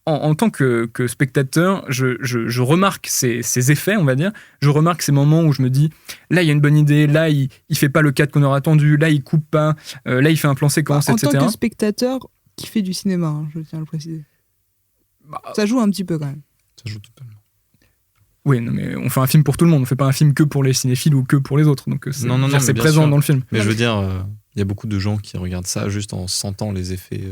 en tant que spectateur, je remarque ces effets, on va dire. Je remarque ces moments où je me dis, là, il y a une bonne idée, là, il fait pas le cadre qu'on aurait attendu, là, il coupe pas, là, il fait un plan séquence, etc. En tant que spectateur qui fait du cinéma, hein, je tiens à le préciser. Ça joue un petit peu quand même. Ça joue totalement. Oui, non, mais on fait un film pour tout le monde, on fait pas un film que pour les cinéphiles ou que pour les autres. Donc c'est présent sûr. dans le film. Mais je veux dire, il y a beaucoup de gens qui regardent ça juste en sentant les effets.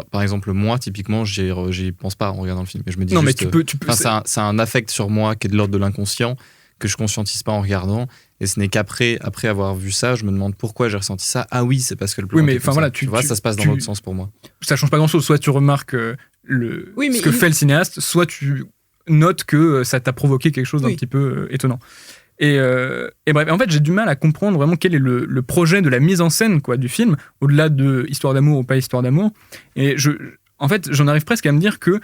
Par exemple, moi, typiquement, j'y pense pas en regardant le film. Mais je me dis non, juste, mais tu peux. C'est un affect sur moi qui est de l'ordre de l'inconscient que je conscientise pas en regardant. Et ce n'est qu'après avoir vu ça, je me demande pourquoi j'ai ressenti ça. Ah oui, c'est parce que le plan. Oui, mais enfin voilà, tu vois, ça se passe dans l'autre sens pour moi. Ça change pas grand-chose. Soit tu remarques ce que fait le cinéaste, soit tu notes que ça t'a provoqué quelque chose d'un petit peu étonnant. Et bref, en fait, j'ai du mal à comprendre vraiment quel est le projet de la mise en scène, quoi, du film, au-delà de histoire d'amour ou pas histoire d'amour. Et en fait, j'en arrive presque à me dire que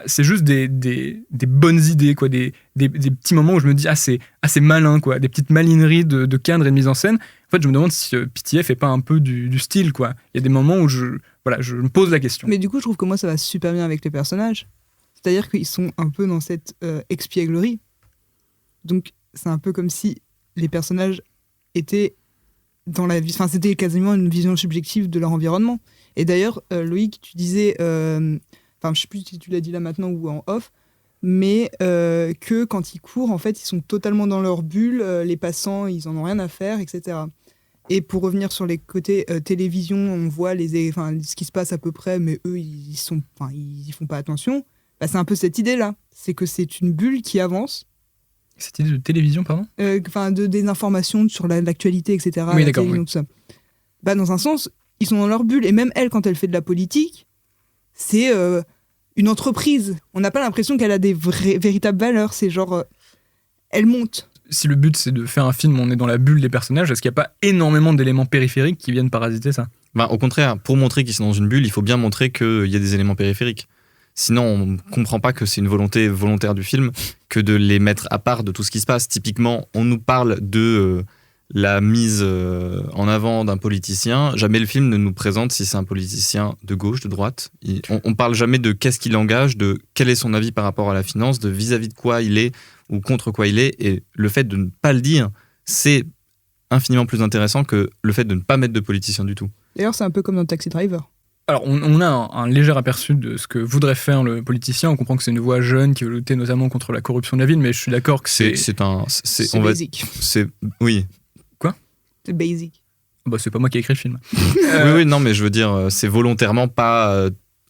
c'est juste des bonnes idées, quoi, des petits moments où je me dis c'est malin, quoi, des petites malineries de cadre et de mise en scène. En fait, je me demande si Pitié fait pas un peu du style, quoi. Il y a des moments où je me pose la question. Mais du coup, je trouve que moi, ça va super bien avec les personnages. C'est-à-dire qu'ils sont un peu dans cette expièglerie. Donc, c'est un peu comme si les personnages étaient dans la vie. Enfin, c'était quasiment une vision subjective de leur environnement. Et d'ailleurs, Loïc, tu disais, enfin, je sais plus si tu l'as dit là maintenant ou en off, mais que quand ils courent, en fait, ils sont totalement dans leur bulle. Les passants, ils en ont rien à faire, etc. Et pour revenir sur les côtés télévision, on voit ce qui se passe à peu près, mais eux, ils font pas attention. C'est un peu cette idée-là. C'est que c'est une bulle qui avance. Cette idée de télévision, pardon ? Des informations sur l'actualité, etc. Oui, d'accord. Oui. Tout ça. Dans un sens, ils sont dans leur bulle. Et même elle, quand elle fait de la politique, c'est une entreprise. On n'a pas l'impression qu'elle a des véritables valeurs. C'est genre, elle monte. Si le but, c'est de faire un film où on est dans la bulle des personnages, est-ce qu'il n'y a pas énormément d'éléments périphériques qui viennent parasiter ça ? Au contraire, pour montrer qu'ils sont dans une bulle, il faut bien montrer qu'il y a des éléments périphériques. Sinon, on ne comprend pas que c'est une volonté volontaire du film que de les mettre à part de tout ce qui se passe. Typiquement, on nous parle de la mise en avant d'un politicien. Jamais le film ne nous présente si c'est un politicien de gauche, de droite. On ne parle jamais de qu'est-ce qu'il engage, de quel est son avis par rapport à la finance, de vis-à-vis de quoi il est ou contre quoi il est. Et le fait de ne pas le dire, c'est infiniment plus intéressant que le fait de ne pas mettre de politicien du tout. D'ailleurs, c'est un peu comme dans Taxi Driver. Alors, on a un léger aperçu de ce que voudrait faire le politicien. On comprend que c'est une voix jeune qui veut lutter notamment contre la corruption de la ville, mais je suis d'accord que c'est basic. Oui. Quoi ? C'est basic. C'est pas moi qui ai écrit le film. Oui, non, mais je veux dire, c'est volontairement pas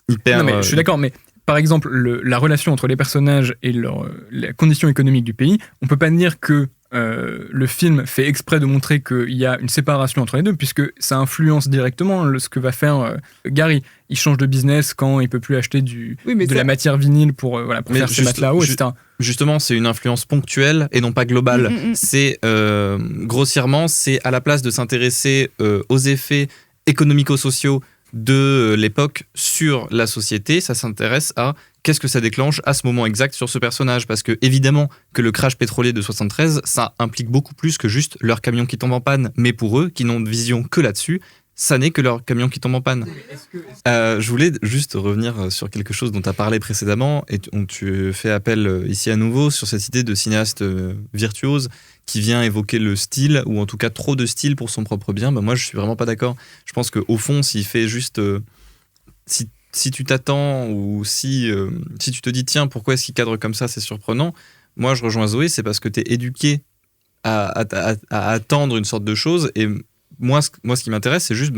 hyper... Non, mais je suis d'accord, mais par exemple, la relation entre les personnages et la condition économique du pays, on peut pas dire que le film fait exprès de montrer qu'il y a une séparation entre les deux, puisque ça influence directement ce que va faire Gary. Il change de business quand il peut plus acheter la matière vinyle pour faire ses matelas hauts, etc. Justement, c'est une influence ponctuelle et non pas globale. C'est grossièrement, c'est à la place de s'intéresser aux effets économico-sociaux de l'époque sur la société, ça s'intéresse à qu'est-ce que ça déclenche à ce moment exact sur ce personnage. Parce que, évidemment, que le crash pétrolier de 73, ça implique beaucoup plus que juste leur camion qui tombe en panne. Mais pour eux, qui n'ont de vision que là-dessus, ça n'est que leur camion qui tombe en panne. Je voulais juste revenir sur quelque chose dont tu as parlé précédemment et dont tu fais appel ici à nouveau sur cette idée de cinéaste virtuose qui vient évoquer le style, ou en tout cas trop de style pour son propre bien. Moi, je suis vraiment pas d'accord. Je pense qu'au fond, s'il fait juste... si tu t'attends ou si tu te dis, tiens, pourquoi est-ce qu'il cadre comme ça, c'est surprenant. Moi, je rejoins Zoé, c'est parce que tu es éduqué à attendre une sorte de chose. Et moi, ce qui m'intéresse, c'est juste,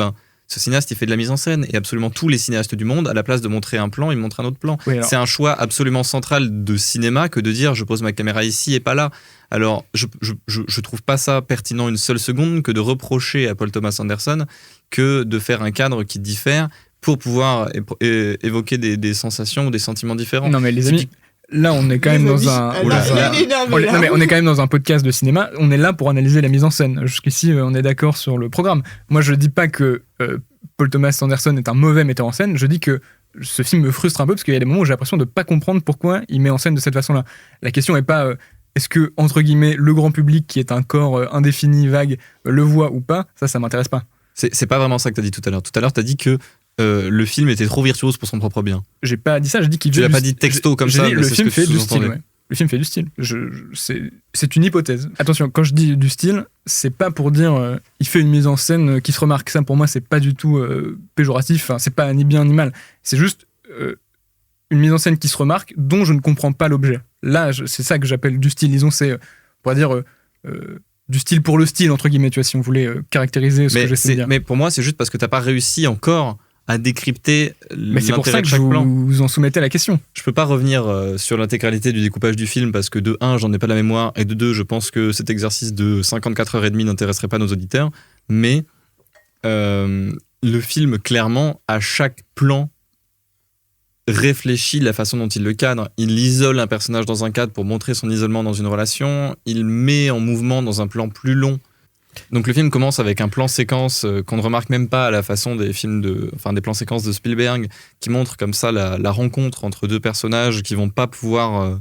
ce cinéaste, il fait de la mise en scène. Et absolument tous les cinéastes du monde, à la place de montrer un plan, ils montrent un autre plan. Oui, alors... C'est un choix absolument central de cinéma que de dire, je pose ma caméra ici et pas là. Alors, je trouve pas ça pertinent une seule seconde que de reprocher à Paul Thomas Anderson que de faire un cadre qui diffère pour pouvoir évoquer des sensations ou des sentiments différents. Non, mais les amis... Là, on est quand même dans un. On est quand même dans un podcast de cinéma. On est là pour analyser la mise en scène. Jusqu'ici, on est d'accord sur le programme. Moi, je dis pas que Paul Thomas Anderson est un mauvais metteur en scène. Je dis que ce film me frustre un peu parce qu'il y a des moments où j'ai l'impression de pas comprendre pourquoi il met en scène de cette façon-là. La question est pas est-ce que entre guillemets le grand public qui est un corps indéfini, vague, le voit ou pas. Ça m'intéresse pas. C'est pas vraiment ça que t'as dit tout à l'heure. Tout à l'heure, t'as dit que le film était trop virtuose pour son propre bien. J'ai pas dit ça, j'ai dit qu'il Tu l'as pas dit texto comme ça, mais le film fait du style, ouais. Le film fait du style. C'est une hypothèse. Attention, quand je dis du style, c'est pas pour dire il fait une mise en scène qui se remarque. Ça, pour moi, c'est pas du tout péjoratif. Enfin, c'est pas ni bien ni mal. C'est juste une mise en scène qui se remarque dont je ne comprends pas l'objet. Là, c'est ça que j'appelle du style. Disons, c'est, on pourrait dire... du style pour le style, entre guillemets, tu vois, si on voulait caractériser ce que j'essaie de dire. Mais pour moi, c'est juste parce que t'as pas réussi encore à décrypter mais c'est pour ça que vous en soumettez à la question. Je peux pas revenir sur l'intégralité du découpage du film parce que de 1, j'en ai pas la mémoire, et de 2, je pense que cet exercice de 54h30 n'intéresserait pas nos auditeurs, mais le film, clairement, à chaque plan, réfléchit la façon dont il le cadre. Il isole un personnage dans un cadre pour montrer son isolement dans une relation, il met en mouvement dans un plan plus long. Donc le film commence avec un plan séquence qu'on ne remarque même pas à la façon des films des plans séquences de Spielberg qui montrent comme ça la rencontre entre deux personnages qui vont pas pouvoir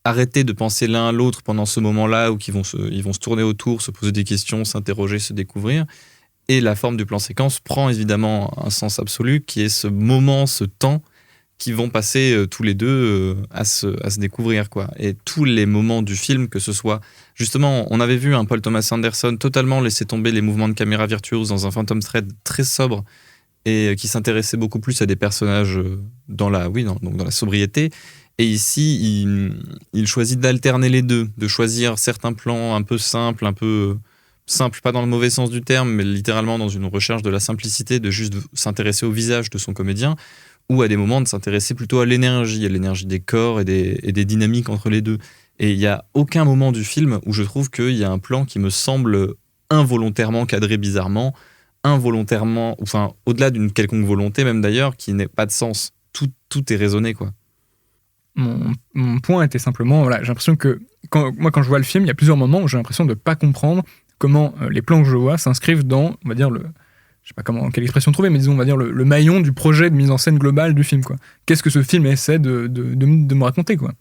arrêter de penser l'un à l'autre pendant ce moment-là, ou ils vont se tourner autour, se poser des questions, s'interroger, se découvrir. Et la forme du plan séquence prend évidemment un sens absolu qui est ce moment, ce temps qui vont passer tous les deux à se découvrir, quoi. Et tous les moments du film, que ce soit... Justement, on avait vu un Paul Thomas Anderson totalement laisser tomber les mouvements de caméra virtuose dans un Phantom Thread très sobre et qui s'intéressait beaucoup plus à des personnages dans la sobriété. Et ici, il choisit d'alterner les deux, de choisir certains plans un peu simples, pas dans le mauvais sens du terme, mais littéralement dans une recherche de la simplicité, de juste s'intéresser au visage de son comédien, ou à des moments de s'intéresser plutôt à l'énergie des corps et des dynamiques entre les deux. Et il n'y a aucun moment du film où je trouve qu'il y a un plan qui me semble involontairement cadré bizarrement, au-delà d'une quelconque volonté même d'ailleurs, qui n'ait pas de sens. Tout est raisonné, quoi. Mon point était simplement, j'ai l'impression que quand je vois le film, il y a plusieurs moments où j'ai l'impression de ne pas comprendre comment les plans que je vois s'inscrivent dans, on va dire, je sais pas quelle expression trouver, mais disons, on va dire le maillon du projet de mise en scène globale du film, quoi. Qu'est-ce que ce film essaie de me raconter, quoi.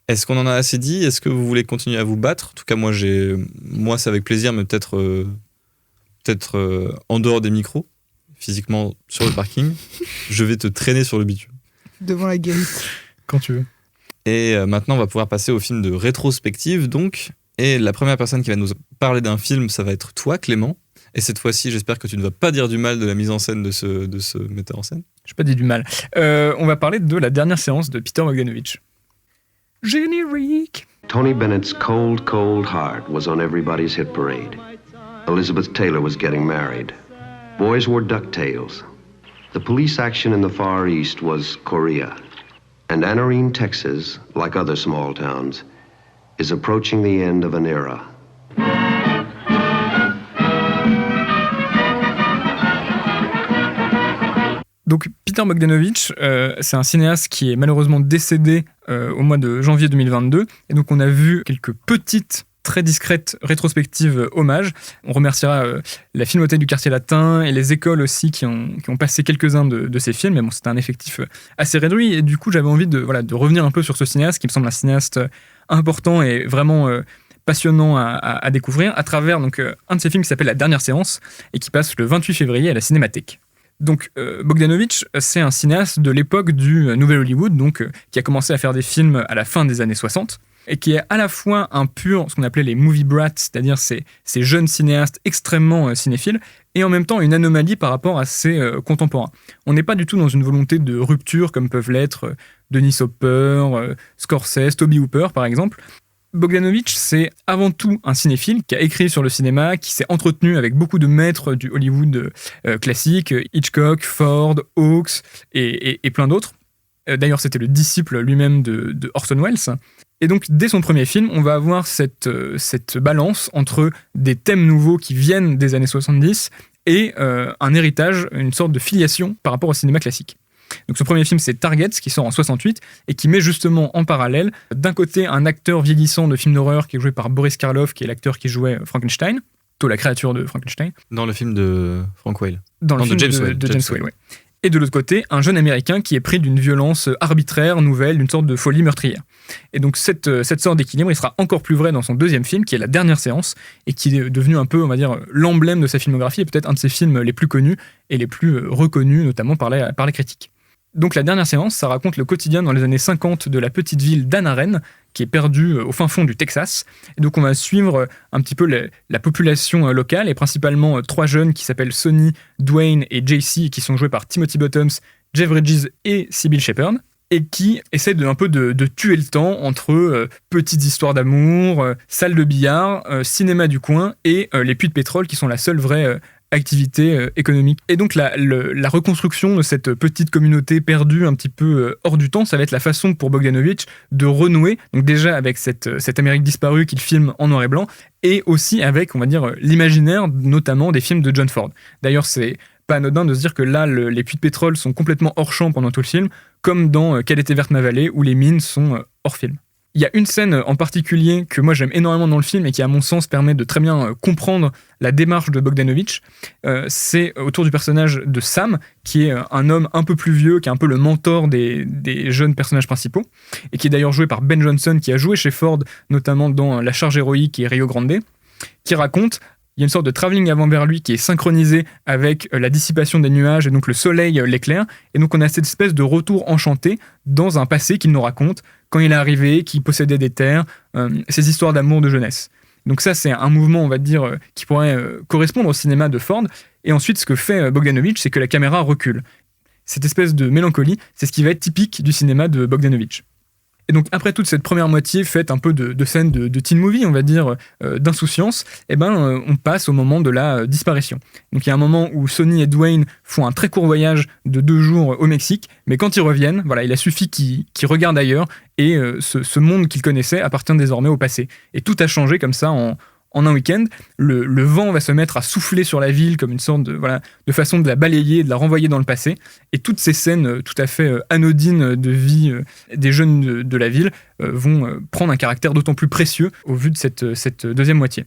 Est-ce qu'on en a assez dit ? Est-ce que vous voulez continuer à vous battre ? En tout cas, moi, c'est avec plaisir, mais peut-être en dehors des micros, physiquement sur le parking. Je vais te traîner sur le bitume. Devant la guérite. Quand tu veux. Et maintenant, on va pouvoir passer au film de rétrospective, donc. Et la première personne qui va nous parler d'un film, ça va être toi, Clément. Et cette fois-ci, j'espère que tu ne vas pas dire du mal de la mise en scène de ce metteur en scène. Je n'ai pas dit du mal. On va parler de la dernière séance de Peter Bogdanovich. Générique. Tony Bennett's Cold, Cold Heart was on everybody's hit parade. Elizabeth Taylor was getting married. Boys wore ducktails. The police action in the Far East was Korea. And Anarene, Texas, like other small towns, is approaching the end of an era. Donc Peter Bogdanovich, c'est un cinéaste qui est malheureusement décédé au mois de janvier 2022. Et donc on a vu quelques petites, très discrètes rétrospectives hommages. On remerciera la Filmothèque du Quartier Latin et les écoles aussi qui ont passé quelques-uns de ces films. Mais bon, c'était un effectif assez réduit. Et du coup, j'avais envie de revenir un peu sur ce cinéaste qui me semble un cinéaste important et vraiment passionnant à découvrir à travers donc, un de ses films qui s'appelle La Dernière Séance et qui passe le 28 février à la Cinémathèque. Donc Bogdanovich, c'est un cinéaste de l'époque du Nouvel Hollywood, donc, qui a commencé à faire des films à la fin des années 60 et qui est à la fois un pur, ce qu'on appelait les movie brats, c'est-à-dire ces jeunes cinéastes extrêmement cinéphiles, et en même temps une anomalie par rapport à ses contemporains. On n'est pas du tout dans une volonté de rupture comme peuvent l'être Dennis Hopper, Scorsese, Toby Hooper par exemple. Bogdanovich, c'est avant tout un cinéphile qui a écrit sur le cinéma, qui s'est entretenu avec beaucoup de maîtres du Hollywood classique, Hitchcock, Ford, Hawks et plein d'autres. D'ailleurs, c'était le disciple lui-même de Orson Welles. Et donc, dès son premier film, on va avoir cette balance entre des thèmes nouveaux qui viennent des années 70 et un héritage, une sorte de filiation par rapport au cinéma classique. Donc, ce premier film, c'est Targets, qui sort en 68 et qui met justement en parallèle, d'un côté, un acteur vieillissant de film d'horreur qui est joué par Boris Karloff, qui est l'acteur qui jouait Frankenstein, plutôt la créature de Frankenstein. Dans le film de Frank Whale. Dans le film de James Whale, oui. Et de l'autre côté, un jeune Américain qui est pris d'une violence arbitraire, nouvelle, d'une sorte de folie meurtrière. Et donc cette sorte d'équilibre, il sera encore plus vrai dans son deuxième film, qui est La Dernière Séance, et qui est devenu un peu, on va dire, l'emblème de sa filmographie, et peut-être un de ses films les plus connus et les plus reconnus, notamment par les critiques. Donc La Dernière Séance, ça raconte le quotidien dans les années 50 de la petite ville d'Anaren, qui est perdue au fin fond du Texas. Et donc on va suivre un petit peu la population locale, et principalement 3 jeunes qui s'appellent Sonny, Dwayne et JC, qui sont joués par Timothy Bottoms, Jeff Bridges et Sybil Shepherd, et qui essaient de tuer le temps entre petites histoires d'amour, salles de billard, cinéma du coin, et les puits de pétrole, qui sont la seule vraie activité économique. Et donc la reconstruction de cette petite communauté perdue un petit peu hors du temps, ça va être la façon pour Bogdanovich de renouer, donc déjà avec cette Amérique disparue qu'il filme en noir et blanc, et aussi avec, on va dire, l'imaginaire, notamment des films de John Ford. D'ailleurs, c'est pas anodin de se dire que là, les puits de pétrole sont complètement hors champ pendant tout le film, comme dans Quelle était verte ma vallée, où les mines sont hors film. Il y a une scène en particulier que moi j'aime énormément dans le film et qui à mon sens permet de très bien comprendre la démarche de Bogdanovich. C'est autour du personnage de Sam, qui est un homme un peu plus vieux, qui est un peu le mentor des jeunes personnages principaux, et qui est d'ailleurs joué par Ben Johnson, qui a joué chez Ford, notamment dans La Charge héroïque et Rio Grande, qui raconte... Il y a une sorte de travelling avant vers lui qui est synchronisé avec la dissipation des nuages et donc le soleil l'éclaire. Et donc on a cette espèce de retour enchanté dans un passé qu'il nous raconte quand il est arrivé, qu'il possédait des terres, ces histoires d'amour de jeunesse. Donc ça, c'est un mouvement, on va dire, qui pourrait correspondre au cinéma de Ford. Et ensuite, ce que fait Bogdanovich, c'est que la caméra recule. Cette espèce de mélancolie, c'est ce qui va être typique du cinéma de Bogdanovich. Et donc, après toute cette première moitié faite un peu de scènes de teen movie, on va dire, d'insouciance, on passe au moment de la disparition. Donc, il y a un moment où Sonny et Dwayne font un très court voyage de 2 jours au Mexique, mais quand ils reviennent, voilà, il a suffi qu'ils regardent ailleurs, et ce monde qu'ils connaissaient appartient désormais au passé. Et tout a changé comme ça en un week-end. Le vent va se mettre à souffler sur la ville comme une sorte de façon de la balayer, de la renvoyer dans le passé. Et toutes ces scènes tout à fait anodines de vie des jeunes de la ville vont prendre un caractère d'autant plus précieux au vu de cette deuxième moitié.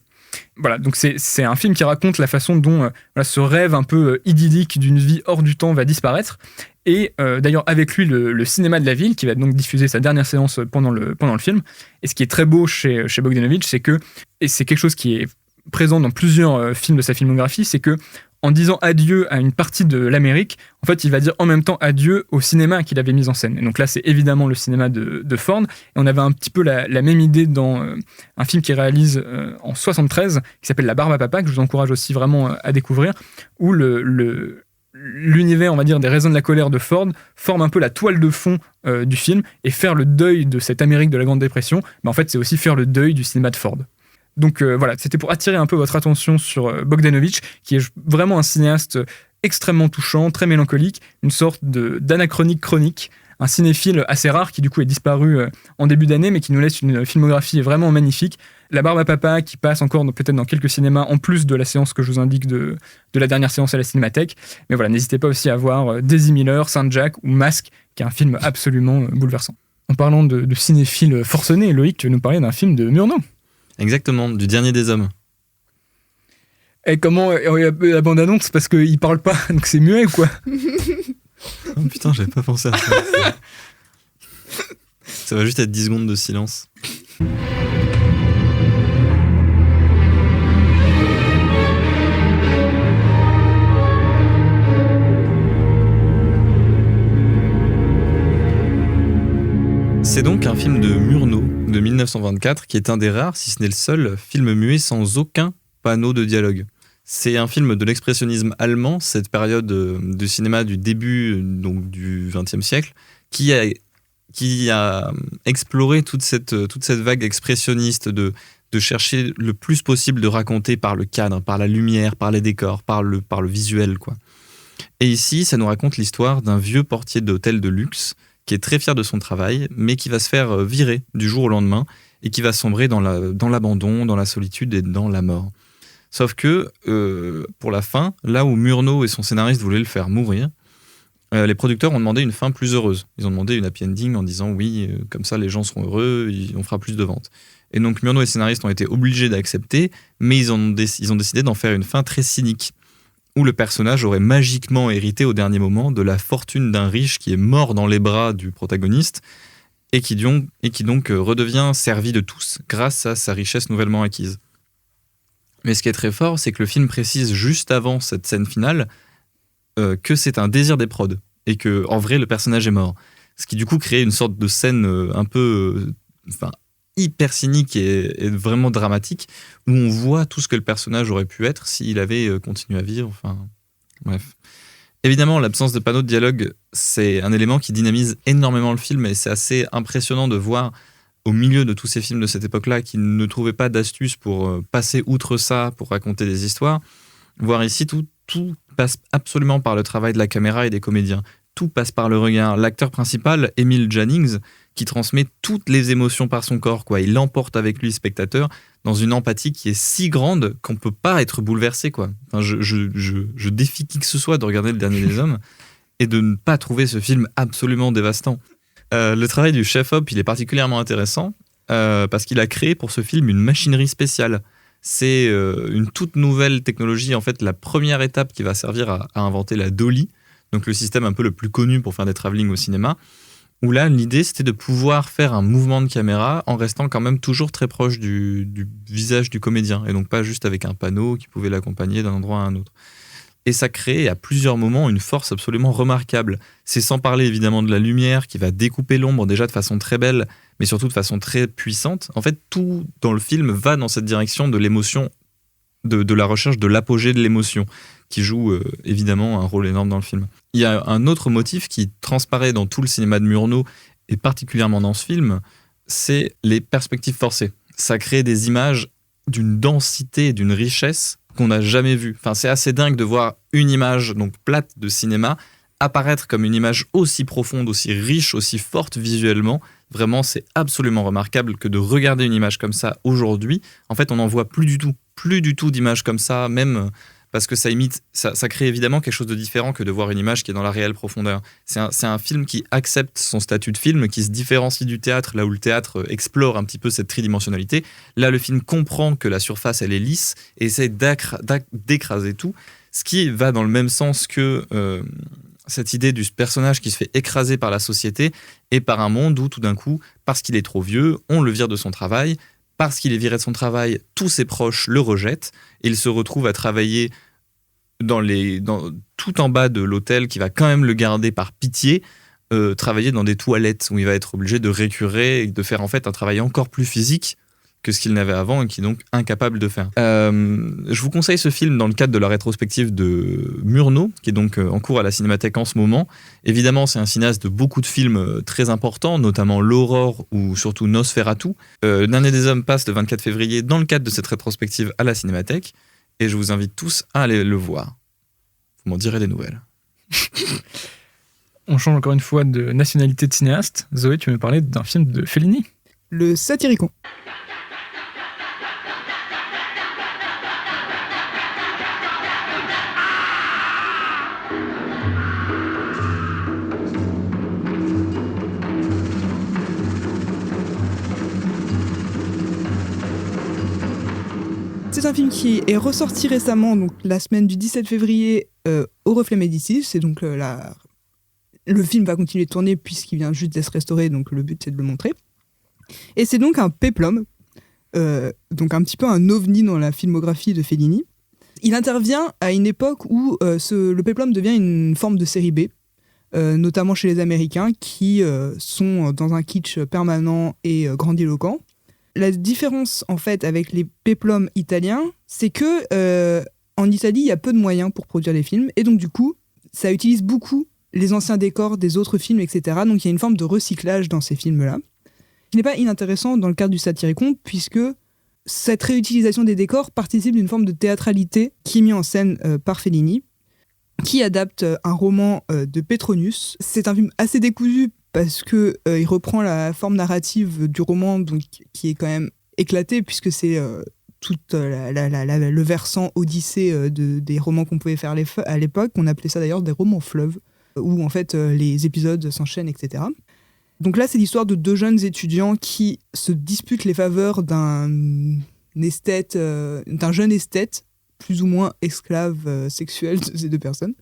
Voilà, donc c'est un film qui raconte la façon dont ce rêve un peu idyllique d'une vie hors du temps va disparaître. Et d'ailleurs, avec lui, le cinéma de la ville, qui va donc diffuser sa dernière séance pendant le film. Et ce qui est très beau chez Bogdanovich, c'est que, et c'est quelque chose qui est présent dans plusieurs films de sa filmographie, c'est que en disant adieu à une partie de l'Amérique, en fait, il va dire en même temps adieu au cinéma qu'il avait mis en scène. Et donc là, c'est évidemment le cinéma de Ford. Et on avait un petit peu la même idée dans un film qu'il réalise en 73, qui s'appelle La Barbe à Papa, que je vous encourage aussi vraiment à découvrir, où l'univers, on va dire, des raisons de la colère de Ford forme un peu la toile de fond du film, et faire le deuil de cette Amérique de la Grande Dépression, en fait, c'est aussi faire le deuil du cinéma de Ford. Donc voilà, c'était pour attirer un peu votre attention sur Bogdanovich, qui est vraiment un cinéaste extrêmement touchant, très mélancolique, une sorte d'anachronique chronique, un cinéphile assez rare qui du coup est disparu en début d'année, mais qui nous laisse une filmographie vraiment magnifique. La Barbe à Papa, qui passe encore peut-être dans quelques cinémas, en plus de la séance que je vous indique de la dernière séance à la Cinémathèque. Mais voilà, n'hésitez pas aussi à voir Daisy Miller, Saint-Jack ou Masque, qui est un film absolument bouleversant. En parlant de cinéphiles forcenés, Loïc, tu veux nous parler d'un film de Murnau ? Exactement, du Dernier des Hommes. Et comment la bande-annonce, parce qu'il parle pas, donc c'est muet ou quoi ? Oh putain, j'avais pas pensé à ça. Ça va juste être 10 secondes de silence. C'est donc un film de Murnau de 1924 qui est un des rares, si ce n'est le seul, film muet sans aucun panneau de dialogue. C'est un film de l'expressionnisme allemand, cette période de cinéma du début donc, du XXe siècle, qui a exploré toute cette vague expressionniste de chercher le plus possible de raconter par le cadre, par la lumière, par les décors, par le visuel, quoi. Et ici, ça nous raconte l'histoire d'un vieux portier d'hôtel de luxe qui est très fier de son travail, mais qui va se faire virer du jour au lendemain et qui va sombrer dans l'abandon, dans la solitude et dans la mort. Sauf que, pour la fin, là où Murnau et son scénariste voulaient le faire mourir, les producteurs ont demandé une fin plus heureuse. Ils ont demandé une happy ending en disant oui, comme ça les gens seront heureux, on fera plus de ventes. Et donc Murnau et les scénaristes ont été obligés d'accepter, mais ils ont décidé d'en faire une fin très cynique, où le personnage aurait magiquement hérité au dernier moment de la fortune d'un riche qui est mort dans les bras du protagoniste et qui donc redevient servi de tous grâce à sa richesse nouvellement acquise. Mais ce qui est très fort, c'est que le film précise juste avant cette scène finale que c'est un désir des prods et que en vrai le personnage est mort. Ce qui du coup crée une sorte de scène un peu hyper cynique et vraiment dramatique où on voit tout ce que le personnage aurait pu être s'il avait continué à vivre. Enfin, bref. Évidemment, l'absence de panneau de dialogue, c'est un élément qui dynamise énormément le film et c'est assez impressionnant de voir au milieu de tous ces films de cette époque-là qui ne trouvaient pas d'astuces pour passer outre ça, pour raconter des histoires. Voir ici, tout passe absolument par le travail de la caméra et des comédiens. Tout passe par le regard. L'acteur principal, Emil Jannings, qui transmet toutes les émotions par son corps, quoi. Il l'emporte avec lui, spectateur, dans une empathie qui est si grande qu'on ne peut pas être bouleversé, quoi. Enfin, je défie qui que ce soit de regarder Le Dernier des Hommes et de ne pas trouver ce film absolument dévastant. Le travail du chef-op, il est particulièrement intéressant parce qu'il a créé pour ce film une machinerie spéciale. C'est une toute nouvelle technologie, en fait, la première étape qui va servir à inventer la dolly, donc le système un peu le plus connu pour faire des travelling au cinéma, où là, l'idée, c'était de pouvoir faire un mouvement de caméra en restant quand même toujours très proche du visage du comédien, et donc pas juste avec un panneau qui pouvait l'accompagner d'un endroit à un autre. Et ça crée à plusieurs moments une force absolument remarquable. C'est sans parler évidemment de la lumière qui va découper l'ombre déjà de façon très belle, mais surtout de façon très puissante. En fait, tout dans le film va dans cette direction de l'émotion, de la recherche de l'apogée de l'émotion, qui joue évidemment un rôle énorme dans le film. Il y a un autre motif qui transparaît dans tout le cinéma de Murnau, et particulièrement dans ce film, c'est les perspectives forcées. Ça crée des images d'une densité, d'une richesse qu'on n'a jamais vue. Enfin, c'est assez dingue de voir une image donc plate de cinéma apparaître comme une image aussi profonde, aussi riche, aussi forte visuellement. Vraiment, c'est absolument remarquable que de regarder une image comme ça aujourd'hui, en fait, on n'en voit plus du tout d'images comme ça, même parce que ça crée évidemment quelque chose de différent que de voir une image qui est dans la réelle profondeur. C'est un film qui accepte son statut de film, qui se différencie du théâtre, là où le théâtre explore un petit peu cette tridimensionnalité. Là, le film comprend que la surface, elle est lisse et essaie d'écraser tout, ce qui va dans le même sens que cette idée du personnage qui se fait écraser par la société et par un monde où tout d'un coup, parce qu'il est trop vieux, on le vire de son travail. Parce qu'il est viré de son travail, tous ses proches le rejettent et il se retrouve à travailler tout en bas de l'hôtel qui va quand même le garder par pitié, travailler dans des toilettes où il va être obligé de récurer et de faire en fait un travail encore plus physique que ce qu'il n'avait avant et qui est donc incapable de faire. Je vous conseille ce film dans le cadre de la rétrospective de Murnau, qui est donc en cours à la Cinémathèque en ce moment. Évidemment, c'est un cinéaste de beaucoup de films très importants, notamment L'Aurore ou surtout Nosferatu. Le Dernier des Hommes passe le 24 février dans le cadre de cette rétrospective à la Cinémathèque, et je vous invite tous à aller le voir. Vous m'en direz des nouvelles. On change encore une fois de nationalité de cinéaste. Zoé, tu me parlais d'un film de Fellini. Le Satyricon. C'est un film qui est ressorti récemment, donc la semaine du 17 février, au Reflet Médicis. C'est donc le film va continuer de tourner puisqu'il vient juste d'être restauré, donc le but c'est de le montrer. Et c'est donc un péplum, donc un petit peu un ovni dans la filmographie de Fellini. Il intervient à une époque où le péplum devient une forme de série B, notamment chez les Américains, qui sont dans un kitsch permanent et grandiloquent. La différence, en fait, avec les péplums italiens, c'est que en Italie, il y a peu de moyens pour produire les films, et donc du coup, ça utilise beaucoup les anciens décors des autres films, etc. Donc il y a une forme de recyclage dans ces films-là, qui n'est pas inintéressant dans le cadre du Satyricon, puisque cette réutilisation des décors participe d'une forme de théâtralité qui est mise en scène par Fellini, qui adapte un roman de Petronius. C'est un film assez décousu parce que il reprend la forme narrative du roman, donc qui est quand même éclaté, puisque c'est tout le versant odyssée des romans qu'on pouvait faire à l'époque. On appelait ça d'ailleurs des romans fleuves, où en fait les épisodes s'enchaînent, etc. Donc là, c'est l'histoire de deux jeunes étudiants qui se disputent les faveurs d'un jeune esthète, plus ou moins esclave sexuel de ces deux personnes.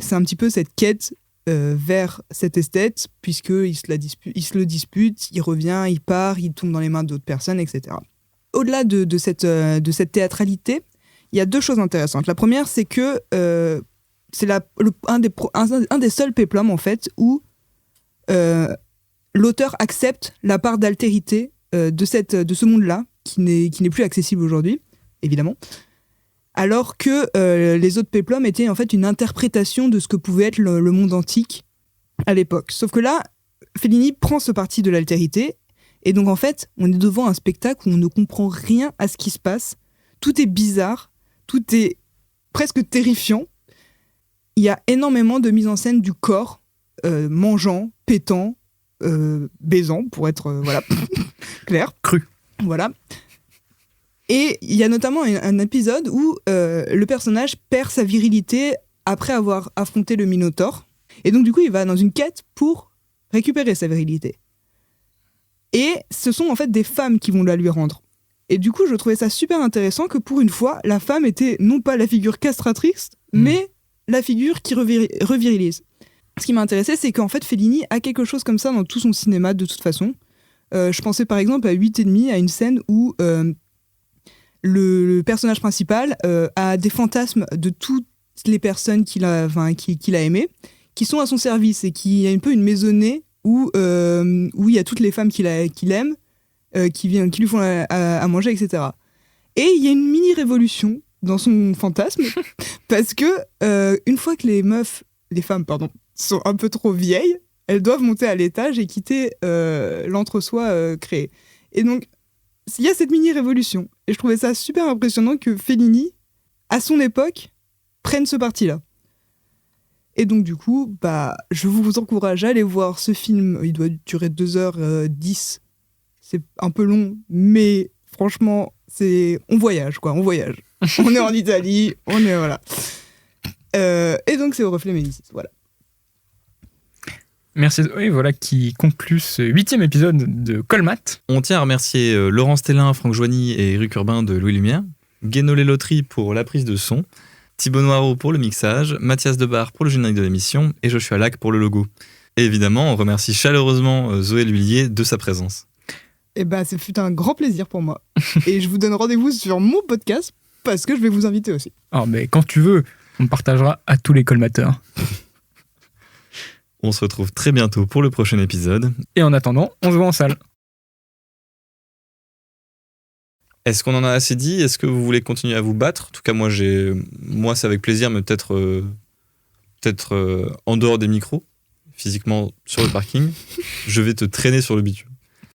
C'est un petit peu cette quête vers cet esthète, puisqu'il se le dispute, il revient, il part, il tombe dans les mains d'autres personnes, etc. Au-delà de cette théâtralité, il y a deux choses intéressantes. La première, c'est que c'est un des seuls péplums, en fait, où l'auteur accepte la part d'altérité de ce monde-là, qui n'est plus accessible aujourd'hui, évidemment, alors que les autres péplums étaient en fait une interprétation de ce que pouvait être le monde antique à l'époque. Sauf que là, Fellini prend ce parti de l'altérité, et donc en fait, on est devant un spectacle où on ne comprend rien à ce qui se passe. Tout est bizarre, tout est presque terrifiant. Il y a énormément de mise en scène du corps, mangeant, pétant, baisant, pour être clair. Cru. Voilà. Et il y a notamment un épisode où le personnage perd sa virilité après avoir affronté le Minotaure. Et donc, du coup, il va dans une quête pour récupérer sa virilité. Et ce sont en fait des femmes qui vont la lui rendre. Et du coup, je trouvais ça super intéressant que pour une fois, la femme était non pas la figure castratrice, mais la figure qui revirilise. Ce qui m'a intéressé, c'est qu'en fait, Fellini a quelque chose comme ça dans tout son cinéma, de toute façon. Je pensais par exemple à 8,5, à une scène où le personnage principal a des fantasmes de toutes les personnes qu'il a aimées, qui sont à son service, et qui a un peu une maisonnée où il y a toutes les femmes qu'il aime, qui lui font à manger, etc. Et il y a une mini-révolution dans son fantasme, parce que une fois que les femmes sont un peu trop vieilles, elles doivent monter à l'étage et quitter l'entre-soi créé. Et donc, il y a cette mini-révolution. Et je trouvais ça super impressionnant que Fellini, à son époque, prenne ce parti-là. Et donc, du coup, je vous encourage à aller voir ce film. Il doit durer 2h10. C'est un peu long, mais franchement, on voyage, quoi. On voyage. On est en Italie, voilà. Et donc, c'est Au reflet Médicis, voilà. Merci Zoé, voilà qui conclut ce 8e épisode de Colmat. On tient à remercier Laurent Stellin, Franck Joigny et Eric Urbain de Louis Lumière, Guénolé Loterie pour la prise de son, Thibaut Noireau pour le mixage, Mathias Debar pour le générique de l'émission et Joshua Lac pour le logo. Et évidemment, on remercie chaleureusement Zoé L'Huillier de sa présence. Eh ce fut un grand plaisir pour moi. Et je vous donne rendez-vous sur mon podcast parce que je vais vous inviter aussi. Alors, mais quand tu veux, on partagera à tous les colmateurs. On se retrouve très bientôt pour le prochain épisode. Et en attendant, on se voit en salle. Est-ce qu'on en a assez dit ? Est-ce que vous voulez continuer à vous battre ? En tout cas, moi, c'est avec plaisir, mais peut-être en dehors des micros, physiquement sur le parking. Je vais te traîner sur le bitume.